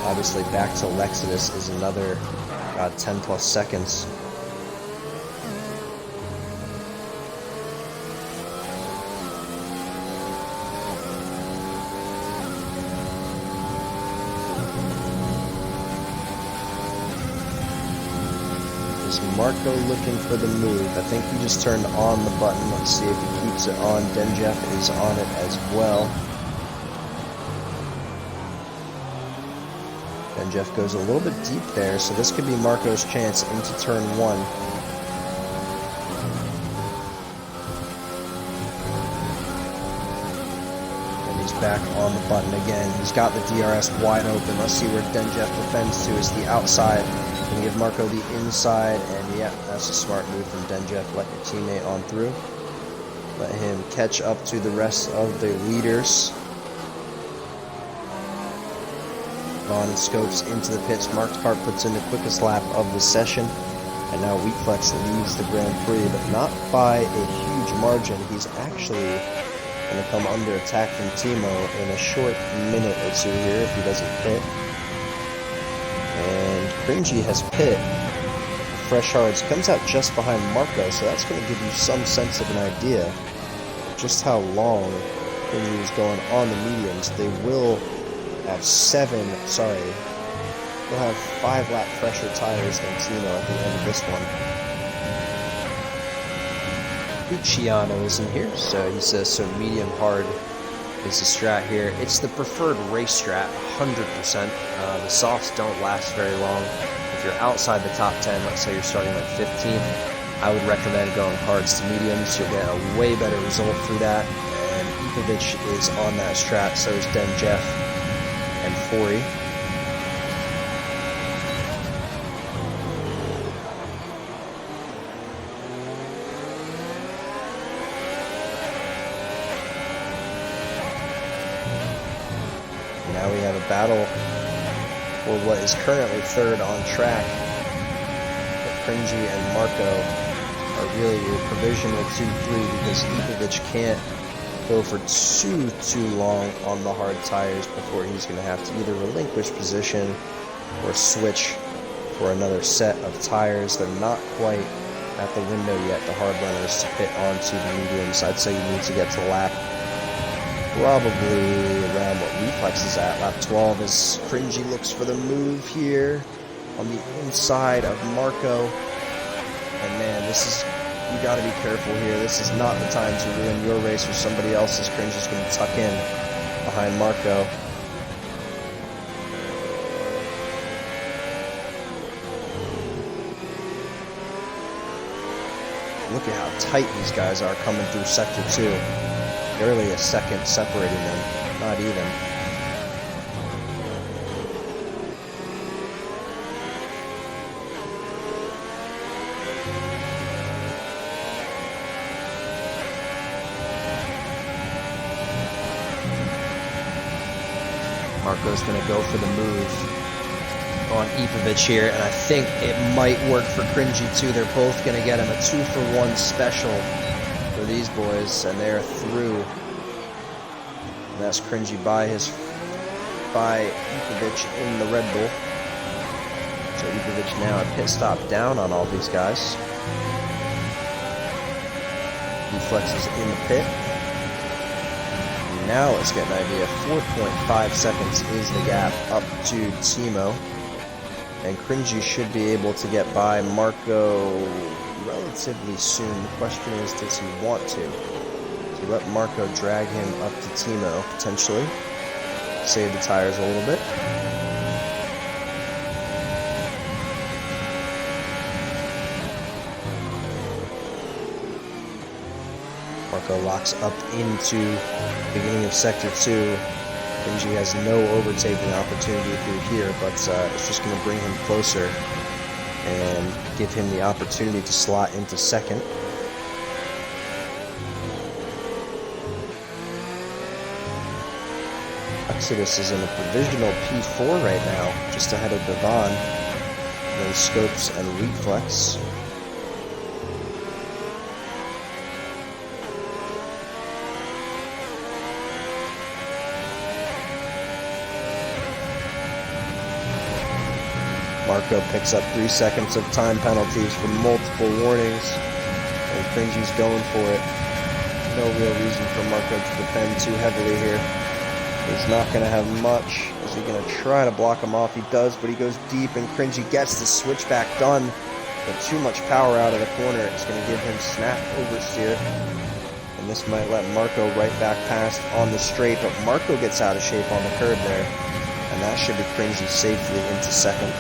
Obviously, back to Lexidus is another 10 plus seconds. Marco looking for the move. I think he just turned on the button. Let's see if he keeps it on. Denjeff is on it as well. Denjeff goes a little bit deep there, so this could be Marco's chance into turn 1. And he's back on the button again. He's got the DRS wide open. Let's see where Denjeff defends to. Is the outside. Gonna give Marco the inside, and yeah, that's a smart move from Denjeff. Let your teammate on through. Let him catch up to the rest of the leaders. Vaughn and Scopes into the pits. Mark Hart puts in the quickest lap of the session, and now Wheatflex leads the Grand Prix, but not by a huge margin. He's actually going to come under attack from Timo in a short minute or two here if he doesn't pit. And Cringy has pit. Fresh Hards comes out just behind Marco, so that's going to give you some sense of an idea of just how long Cringy is going on the mediums. They will have 5 lap fresher tires than Timo at the end of this one. Luciano is in here, so he says, so medium hard is the strat here. It's the preferred race strat, 100%. The softs don't last very long. If you're outside the top 10, let's say you're starting at 15th, I would recommend going hards to mediums. You'll get a way better result through that. And Ikovic is on that strat, so is Den Jeff and Fori. Now we have a battle for what is currently third on track. But Cringy and Marco are really your provisional 2-3 because Ikovic can't go for too long on the hard tires before he's going to have to either relinquish position or switch for another set of tires. They're not quite at the window yet, the hard runners, to pit onto the mediums. I'd say you need to get to lap probably around what Reflex is at. Lap 12 as Cringy looks for the move here on the inside of Marco. And man, this is, you got to be careful here. This is not the time to ruin your race or somebody else's. Cringy's going to tuck in behind Marco. Look at how tight these guys are coming through Sector 2. Barely a second separating them, not even. Marco's going to go for the move on Ikovic here, and I think it might work for Cringy too. They're both going to get him a 2-for-1 special for these boys, and they're through And that's Cringy by Ipavich in the Red Bull. So Ipavich now a pit stop down on all these guys. Flex is in the pit. Now let's get an idea. 4.5 seconds is the gap up to Timo. And Cringy should be able to get by Marco relatively soon. The question is, does he want to? Does he let Marco drag him up to Timo, potentially? Save the tires a little bit. Marco locks up into the beginning of Sector 2. Cringy has no overtaking opportunity through here, but it's just going to bring him closer and give him the opportunity to slot into second. Exodus is in a provisional P4 right now, just ahead of Devon. Then Scopes and Reflex. Marco picks up 3 seconds of time penalties for multiple warnings, and Cringy's going for it. No real reason for Marco to defend too heavily here. He's not going to have much. Is he going to try to block him off? He does, but he goes deep, and Cringy gets the switchback done. But too much power out of the corner. It's going to give him snap oversteer. And this might let Marco right back past on the straight, but Marco gets out of shape on the curb there. And that should be Cringy safely into second.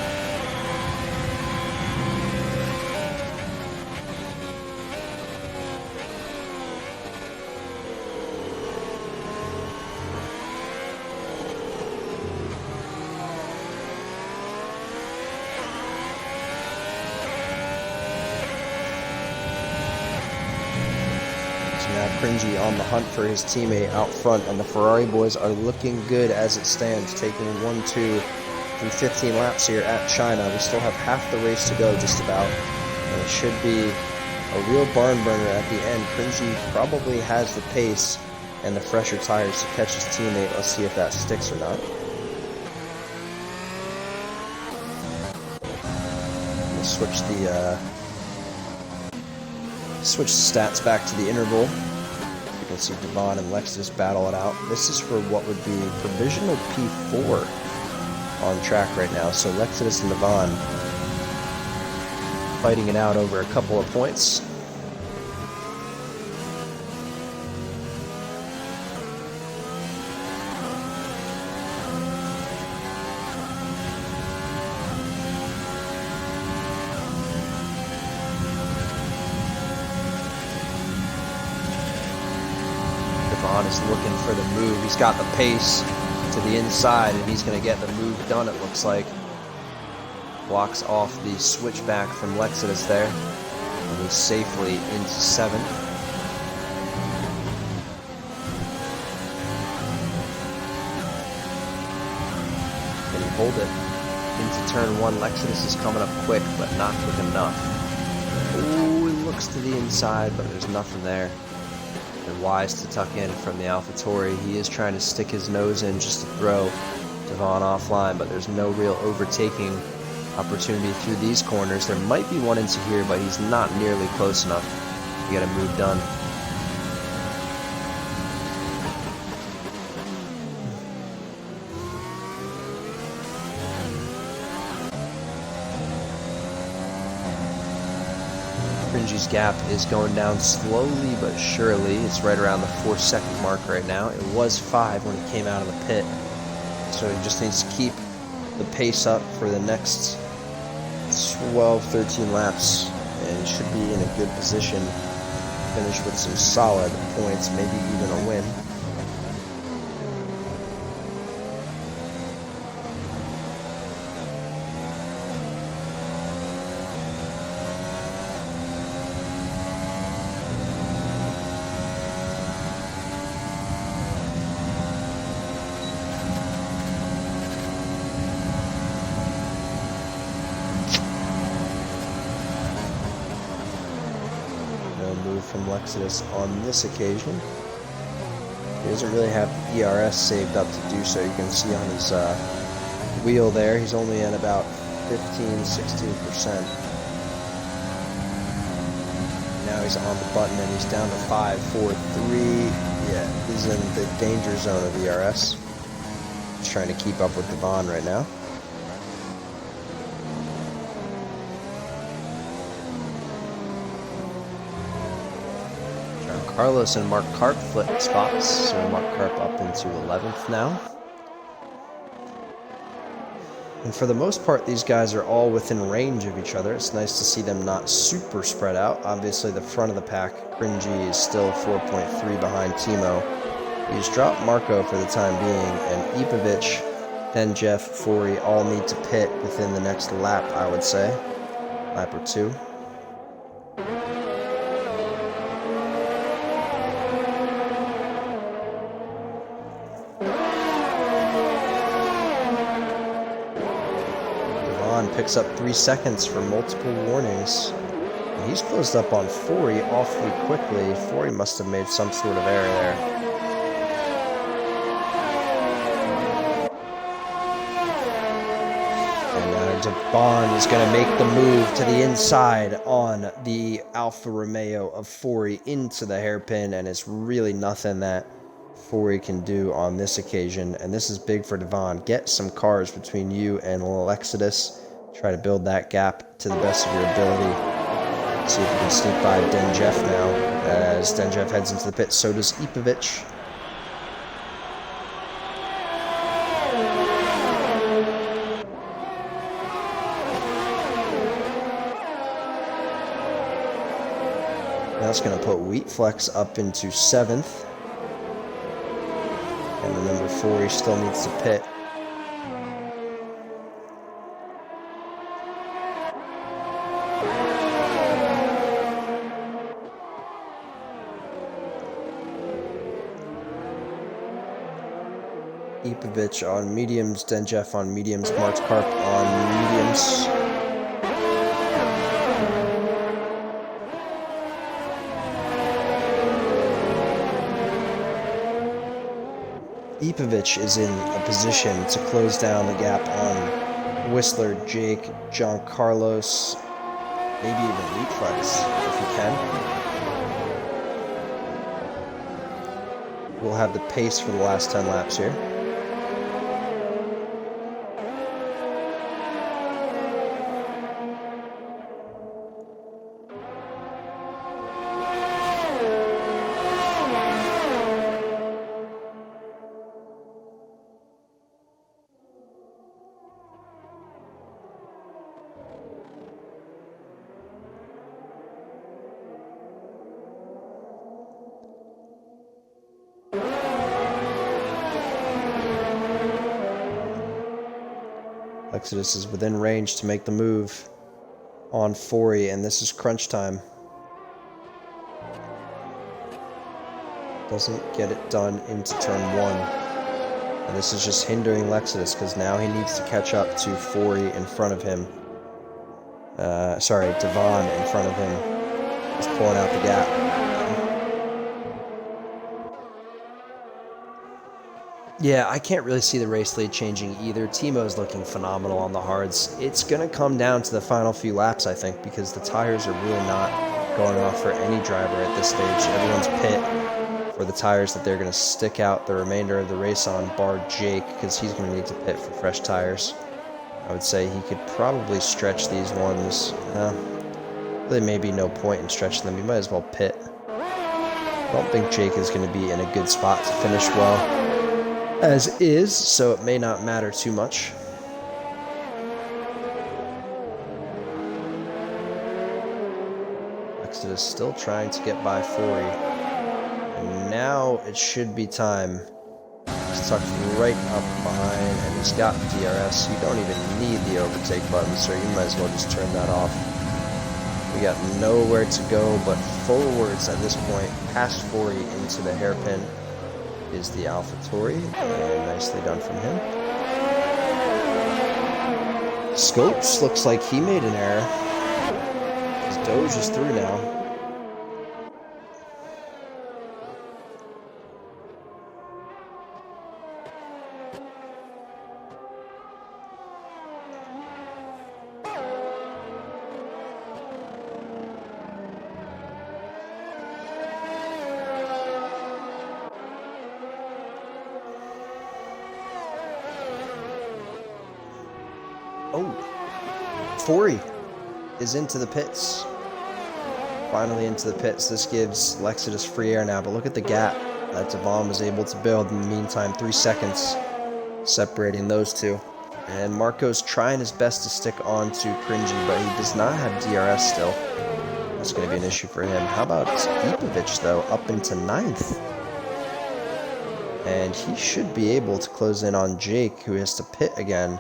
Now Cringy on the hunt for his teammate out front, and the Ferrari boys are looking good as it stands, taking 1-2 through 15 laps here at China. We still have half the race to go, just about, and it should be a real barn burner at the end. Cringy probably has the pace and the fresher tires to catch his teammate. Let's see if that sticks or not. We'll switch the stats back to the interval. You can see Devon and Lexus battle it out. This is for what would be provisional P4 on track right now. So Lexus and Devon fighting it out over a couple of points. Devon is looking for the move. He's got the pace to the inside, and he's going to get the move done, it looks like. Blocks off the switchback from Lexus there, and he's safely into 7th. Can he hold it into turn 1? Lexus is coming up quick, but not quick enough. Oh, he looks to the inside, but there's nothing there. And wise to tuck in from the AlphaTauri. He is trying to stick his nose in just to throw Devon offline, but there's no real overtaking opportunity through these corners. There might be one into here, but he's not nearly close enough to get a move done. Cringy's gap is going down slowly but surely. It's right around the 4-second mark right now. It was 5 when he came out of the pit. So he just needs to keep the pace up for the next 12, 13 laps, and he should be in a good position to finish with some solid points, maybe even a win. Move from Lexus on this occasion. He doesn't really have ERS saved up to do so. You can see on his wheel there, he's only at about 15–16%. Now he's on the button and he's down to 5, 4, 3. Yeah, he's in the danger zone of ERS. He's trying to keep up with Devon right now. Carlos and Mark Karp flip spots, so Mark Karp up into 11th now. And for the most part, these guys are all within range of each other. It's nice to see them not super spread out. Obviously, the front of the pack, Cringy, is still 4.3 behind Timo. He's dropped Marco for the time being, and Ipovic, Denjeff, Fori all need to pit within the next lap, I would say. Lap or two. Picks up 3 seconds for multiple warnings. And he's closed up on Fori awfully quickly. Fori must have made some sort of error there. And now Devon is going to make the move to the inside on the Alfa Romeo of Fori into the hairpin, and it's really nothing that Fori can do on this occasion. And this is big for Devon. Get some cars between you and Lexidus. Try to build that gap to the best of your ability. See if you can sneak by Denjeff now. As Denjeff heads into the pit, so does Ipovic. That's going to put Wheatflex up into 7th. And remember, Fori still needs to pit. Ipovic on mediums, Denjeff on mediums, Mark Karp on mediums. Ipovic is in a position to close down the gap on Whistler, Jake, John Carlos, maybe even Wheatflex if he can. We'll have the pace for the last 10 laps here. Exodus is within range to make the move on Fori, and this is crunch time. Doesn't get it done into turn 1. And this is just hindering Lexidus because now he needs to catch up to Fori in front of him. Devon in front of him. He's pulling out the gap. Yeah, I can't really see the race lead changing either. Timo's looking phenomenal on the hards. It's going to come down to the final few laps, I think, because the tires are really not going off for any driver at this stage. Everyone's pit for the tires that they're going to stick out the remainder of the race on, bar Jake, because he's going to need to pit for fresh tires. I would say he could probably stretch these ones. Really may be no point in stretching them. You might as well pit. I don't think Jake is going to be in a good spot to finish well as is, so it may not matter too much. Exodus still trying to get by Fori. And now it should be time. He's tucked right up behind, and he's got DRS. You don't even need the overtake button, so you might as well just turn that off. We got nowhere to go but forwards at this point, past Fori into the hairpin. Is the AlphaTauri, and nicely done from him. Scopes looks like he made an error. His Doge is through now. Oh, Forey is into the pits. Finally into the pits. This gives Lexidus free air now, but look at the gap that Devon was able to build in the meantime. 3 seconds separating those two. And Marco's trying his best to stick on to Cringy, but he does not have DRS still. That's going to be an issue for him. How about Ipovic, though, up into 9th? And he should be able to close in on Jake, who has to pit again.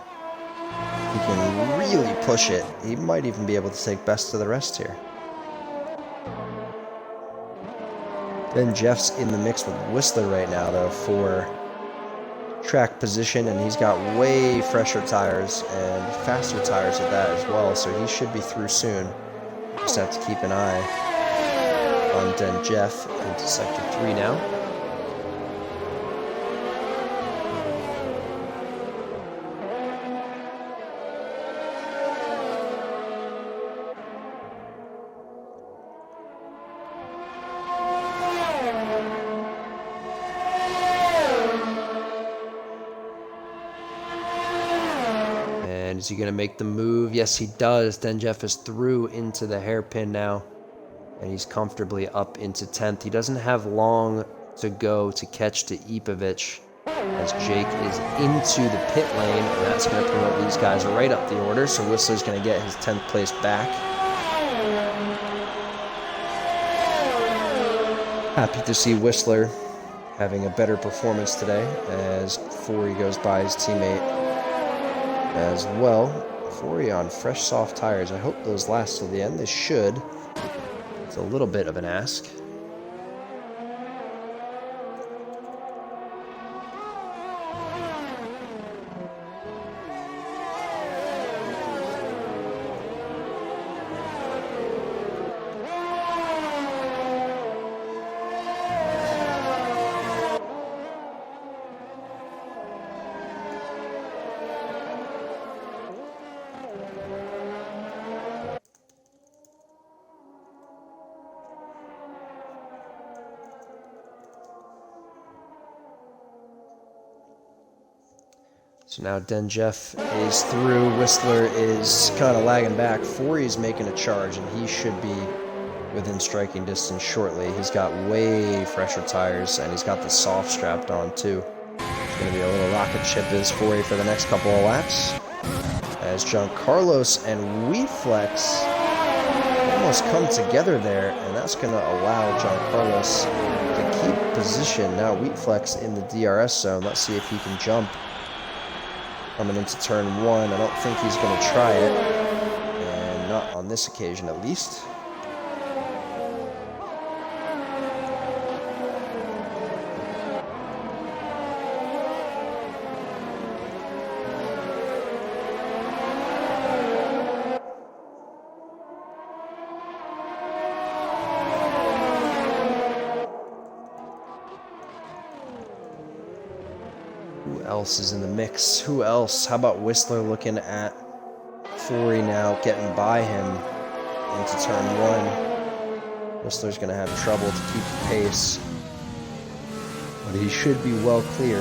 He can really push it. He might even be able to take best of the rest here. Then Jeff's in the mix with Whistler right now, though, for track position, and he's got way fresher tires and faster tires at that as well, so he should be through soon. Just have to keep an eye on Den Jeff into Sector 3 now. Is he going to make the move? Yes, he does. Den Jeff is through into the hairpin now, and he's comfortably up into 10th. He doesn't have long to go to catch to Ipovic, as Jake is into the pit lane, and that's going to promote these guys right up the order, so Whistler's going to get his 10th place back. Happy to see Whistler having a better performance today, as Forey goes by his teammate as well. Forey on fresh soft tires. I hope those last till the end. They should. It's a little bit of an ask. So now Den Jeff is through. Whistler is kind of lagging back. Forey's making a charge, and he should be within striking distance shortly. He's got way fresher tires, and he's got the soft strapped on too. It's going to be a little rocket ship is Forey for the next couple of laps, as John Carlos and Weeflex almost come together there, and that's going to allow John Carlos to keep position. Now Weeflex in the DRS zone. Let's see if he can jump. Coming into turn 1, I don't think he's going to try it, and not on this occasion at least. Who else is in the mix? Who else? How about Whistler looking at Forey now, getting by him into turn 1. Whistler's going to have trouble to keep the pace, but he should be well clear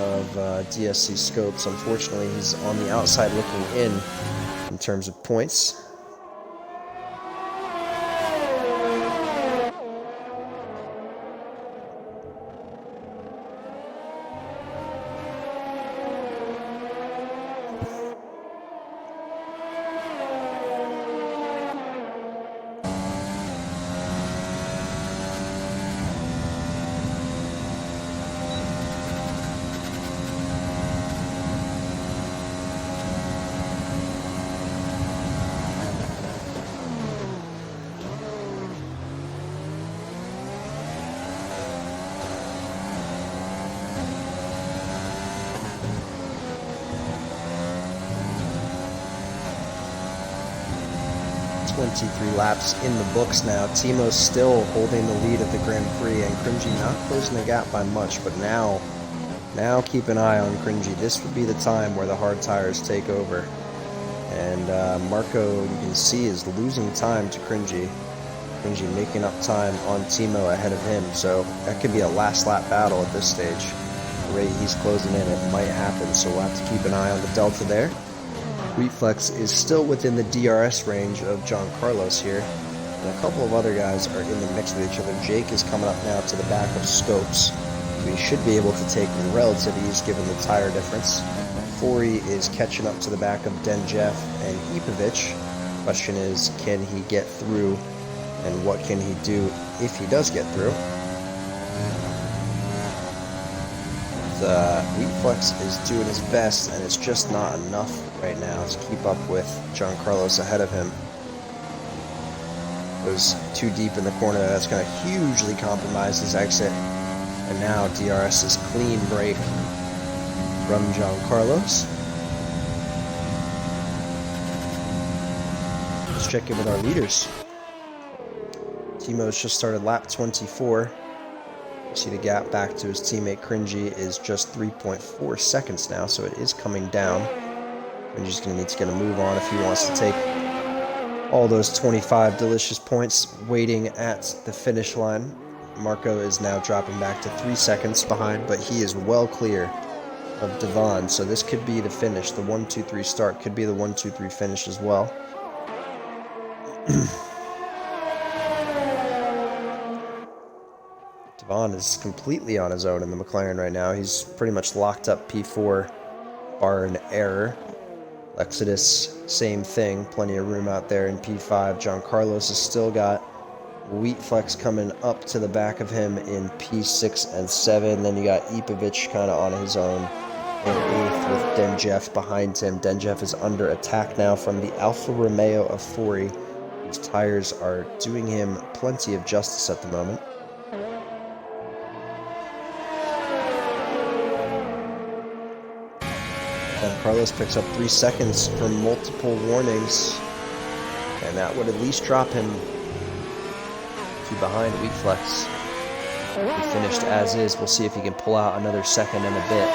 of DSC scopes. Unfortunately, he's on the outside looking in terms of points. .23 laps in the books now. Timo's still holding the lead of the Grand Prix, and Cringy not closing the gap by much, but now keep an eye on Cringy. This would be the time where the hard tires take over. And Marco, you can see, is losing time to Cringy. Cringy making up time on Timo ahead of him, so that could be a last lap battle at this stage. The rate he's closing in, it might happen, so we'll have to keep an eye on the delta there. Wheatflex is still within the DRS range of John Carlos here, and a couple of other guys are in the mix with each other. Jake is coming up now to the back of Scopes, who he should be able to take with relative ease given the tire difference. Fori is catching up to the back of Denjev and Ipovic. Question is, can he get through, and what can he do if he does get through? Wheatflex is doing his best, and it's just not enough right now to keep up with John Carlos ahead of him. Goes too deep in the corner. That's going to hugely compromise his exit. And now DRS is clean break from John Carlos. Let's check in with our leaders. Timo's just started lap 24. You see the gap back to his teammate Cringy is just 3.4 seconds now, so it is coming down. Cringy's going to need to get a move on if he wants to take all those 25 delicious points waiting at the finish line. Marco is now dropping back to 3 seconds behind, but he is well clear of Devon, so this could be the finish. The 1-2-3 start could be the 1-2-3 finish as well. Devon is completely on his own in the McLaren right now. He's pretty much locked up P4, bar an error. Lexidus, same thing, plenty of room out there in P5. John Carlos has still got Wheatflex coming up to the back of him in P6 and 7. Then you got Ipovic kind of on his own in 8th with Denjev behind him. Denjev is under attack now from the Alfa Romeo of Fori, whose tires are doing him plenty of justice at the moment. John Carlos picks up 3 seconds for multiple warnings, and that would at least drop him to behind Wheatflex. He finished as is. We'll see if he can pull out another second and a bit.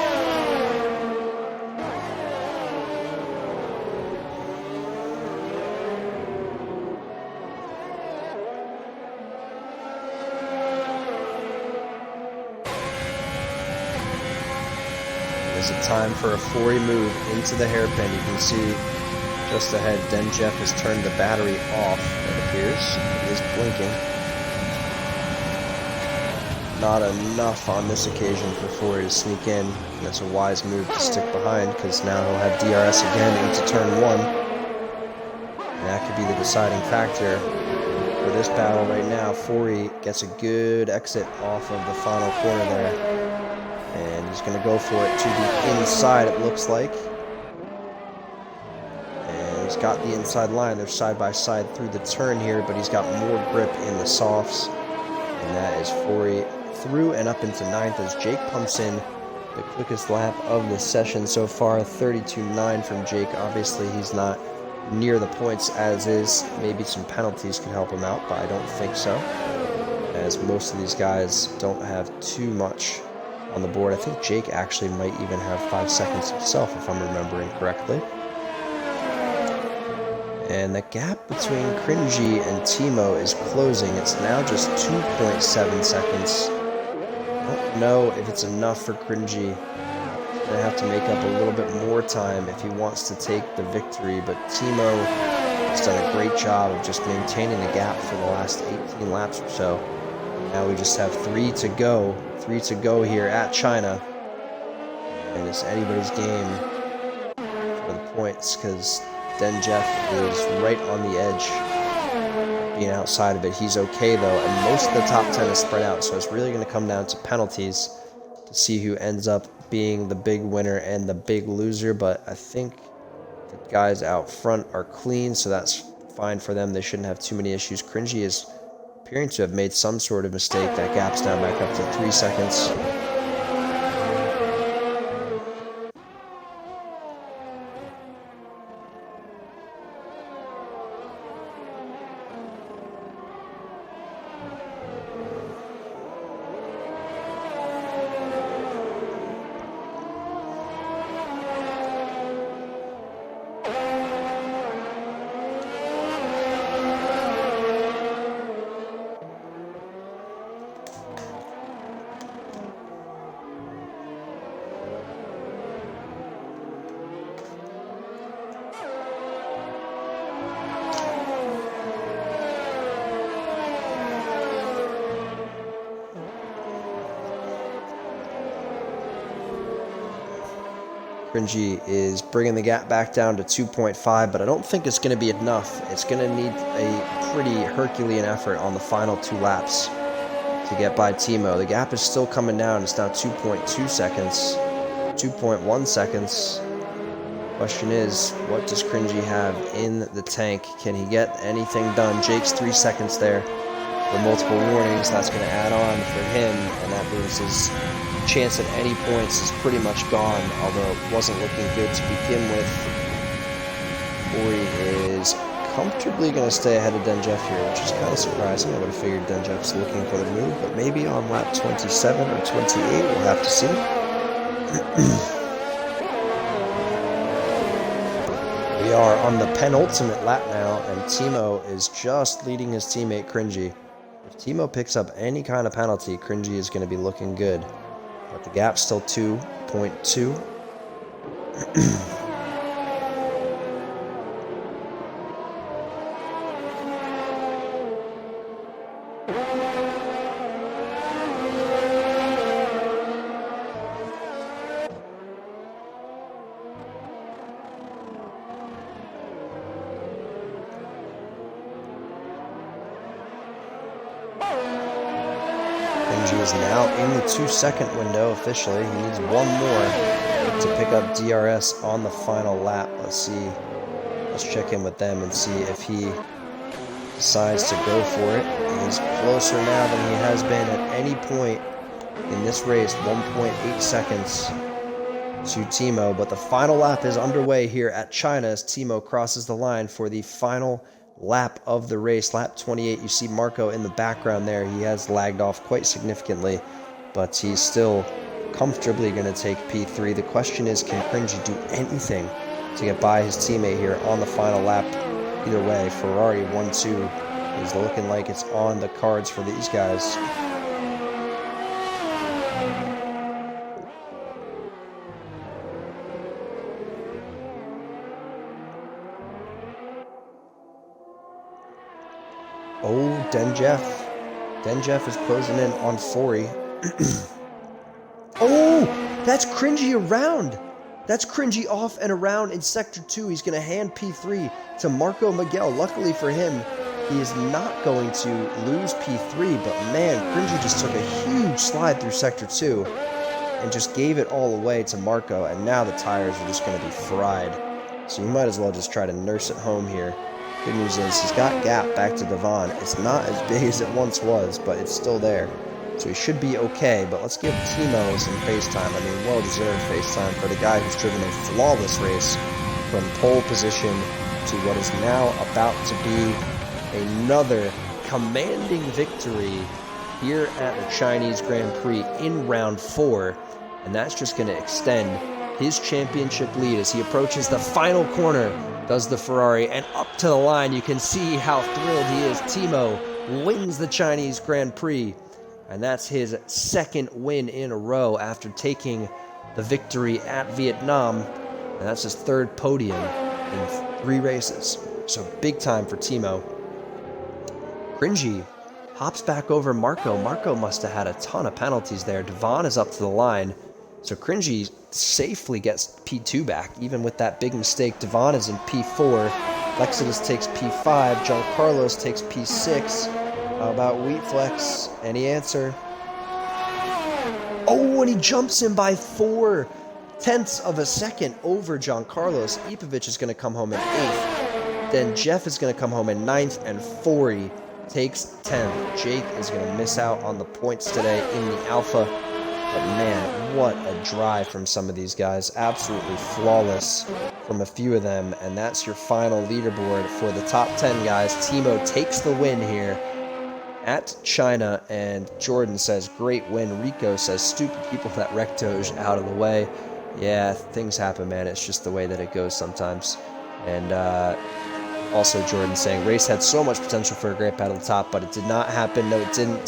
Is it time for a Fori move into the hairpin? You can see just ahead, Denjev has turned the battery off, it appears. It is blinking. Not enough on this occasion for Fori to sneak in. And it's a wise move to stick behind, because now he'll have DRS again into turn 1. And that could be the deciding factor for this battle right now. Fori gets a good exit off of the final corner there. And he's going to go for it to the inside, it looks like. And he's got the inside line. They're side by side through the turn here, but he's got more grip in the softs. And that is Fori through and up into 9th as Jake pumps in the quickest lap of the session so far. 32.9 from Jake. Obviously, he's not near the points as is. Maybe some penalties could help him out, but I don't think so, as most of these guys don't have too much on the board. I think Jake actually might even have 5 seconds himself, if I'm remembering correctly. And the gap between Cringy and Timo is closing. It's now just 2.7 seconds. I don't know if it's enough for Cringy. He's going to have to make up a little bit more time if he wants to take the victory, but Timo has done a great job of just maintaining the gap for the last 18 laps or so. Now we just have 3 to go. 3 to go here at China. And it's anybody's game for the points, because Denjev is right on the edge, being outside of it. He's okay, though, and most of the top 10 is spread out, so it's really going to come down to penalties to see who ends up being the big winner and the big loser. But I think the guys out front are clean, so that's fine for them. They shouldn't have too many issues. Cringy is appearing to have made some sort of mistake. That gap's now back up to 3 seconds. Cringy is bringing the gap back down to 2.5, but I don't think it's going to be enough. It's going to need a pretty Herculean effort on the final 2 laps to get by Timo. The gap is still coming down. It's now 2.2 seconds, 2.1 seconds. Question is, what does Cringy have in the tank? Can he get anything done? Jake's 3 seconds there for multiple warnings. That's going to add on for him, and that means his chance at any points is pretty much gone, although it wasn't looking good to begin with. Corey is comfortably going to stay ahead of Denjeff here, which is kind of surprising. I would have figured Denjeff's looking for the move, but maybe on lap 27 or 28, we'll have to see. We are on the penultimate lap now, and Timo is just leading his teammate Cringy. If Timo picks up any kind of penalty, Cringy is going to be looking good. But the gap's still 2.2. Cringy is now in the 2-second window officially. He needs one more to pick up DRS on the final lap. Let's see. Let's check in with them and see if he decides to go for it. He's closer now than he has been at any point in this race. 1.8 seconds to Timo, but the final lap is underway here at China as Timo crosses the line for the final lap of the race. Lap 28, you see Marco in the background there. He has lagged off quite significantly, but he's still comfortably going to take P3. The question is, can Cringy do anything to get by his teammate here on the final lap? Either way, Ferrari 1-2 is looking like it's on the cards for these guys. Oh, Denjeff. Denjeff is closing in on Fori. Oh, that's Cringy around. That's Cringy off and around in Sector 2. He's going to hand P3 to Marco Miguel. Luckily for him, he is not going to lose P3, but man, Cringy just took a huge slide through Sector 2 and just gave it all away to Marco, and now the tires are just going to be fried. So you might as well just try to nurse it home here. Good news is he's got gap back to Devon. It's not as big as it once was, but it's still there. So he should be okay, but let's give Timo some face time. I mean, well-deserved face time for the guy who's driven a flawless race from pole position to what is now about to be another commanding victory here at the Chinese Grand Prix in round 4. And that's just going to extend his championship lead as he approaches the final corner. Does the Ferrari, and up to the line. You can see how thrilled he is. Timo wins the Chinese Grand Prix, and that's his 2nd win in a row after taking the victory at Vietnam, and that's his 3rd podium in 3 races. So big time for Timo. Cringy hops back over Marco. Marco must have had a ton of penalties there. Devon is up to the line, so Cringy safely gets P2 back, even with that big mistake. Devon is in P4. Lexidus takes P5. John Carlos takes P6. How about Wheatflex? Any answer? Oh, and he jumps him by 0.4 of a second over John Carlos. Ipovic is going to come home in 8th. Then Jeff is going to come home in 9th, and Fori takes 10th. Jake is going to miss out on the points today in the Alpha. But man, what a drive from some of these guys. Absolutely flawless from a few of them. And that's your final leaderboard for the top 10 guys. Timo takes the win here at China. And Jordan says, great win. Rico says, stupid people that wrecked Doge out of the way. Yeah, things happen, man. It's just the way that it goes sometimes. And also Jordan saying, race had so much potential for a great battle at the top, but it did not happen. No, it didn't.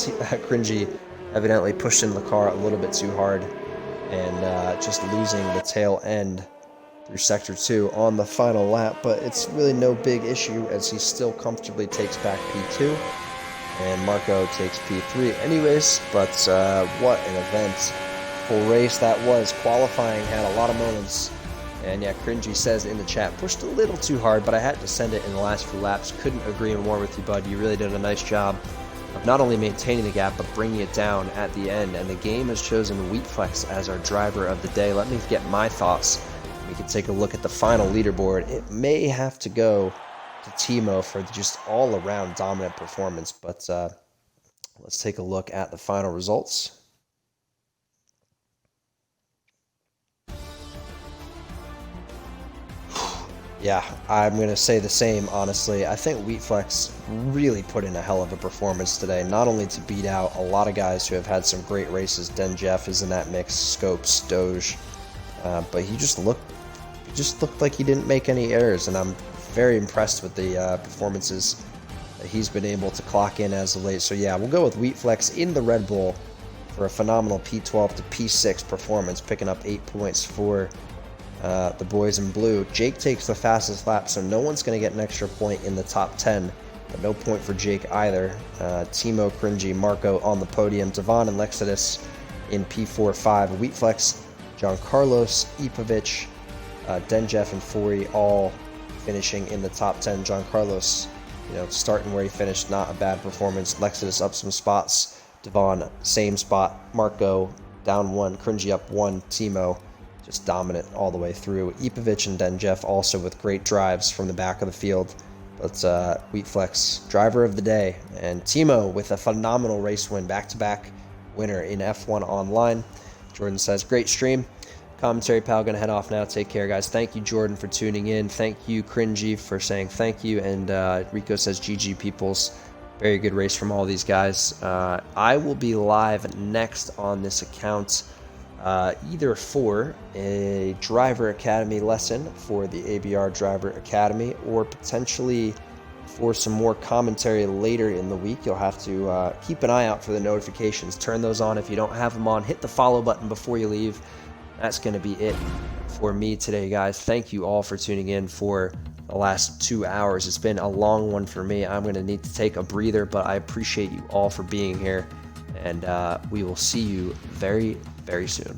Cringy evidently pushed in the car a little bit too hard and just losing the tail end through Sector 2 on the final lap, but it's really no big issue as he still comfortably takes back P2 and Marco takes P3 anyways. But what an event, full race that was. Qualifying had a lot of moments And yeah, Cringy says in the chat, pushed a little too hard, but I had to send it in the last few laps. Couldn't agree more with you, bud. You really did a nice job of not only maintaining the gap, but bringing it down at the end. And the game has chosen Wheatflex as our driver of the day. Let me get my thoughts. We can take a look at the final leaderboard. It may have to go to Timo for just all-around dominant performance, but let's take a look at the final results. Yeah, I'm going to say the same, honestly. I think Wheatflex really put in a hell of a performance today, not only to beat out a lot of guys who have had some great races. Den Jeff is in that mix, Scopes, Doge, but he just looked like he didn't make any errors, and I'm very impressed with the performances that he's been able to clock in as of late. So yeah, we'll go with Wheatflex in the Red Bull for a phenomenal P12 to P6 performance, picking up 8 points for the boys in blue. Jake takes the fastest lap, so no one's going to get an extra point in the top 10, but no point for Jake either. Timo, Cringy, Marco on the podium, Devon and Lexidus in P4-5. Wheatflex, John Carlos, Ipovic, Denjeff and Fori all finishing in the top 10. John Carlos, starting where he finished, not a bad performance. Lexidus up some spots. Devon, same spot. Marco down 1. Cringy up 1. Timo just dominant all the way through. Ipovic and Denjeff also with great drives from the back of the field. But Wheatflex, driver of the day. And Timo with a phenomenal race win, back-to-back winner in F1 Online. Jordan says, great stream. Commentary pal, gonna head off now. Take care, guys. Thank you, Jordan, for tuning in. Thank you, Cringy, for saying thank you. And Rico says, GG, peoples. Very good race from all these guys. I will be live next on this account, either for a Driver Academy lesson for the ABR Driver Academy, or potentially for some more commentary later in the week. You'll have to keep an eye out for the notifications. Turn those on if you don't have them on. Hit the follow button before you leave. That's going to be it for me today, guys. Thank you all for tuning in for the last 2 hours. It's been a long one for me. I'm going to need to take a breather, but I appreciate you all for being here, and we will see you very, very soon.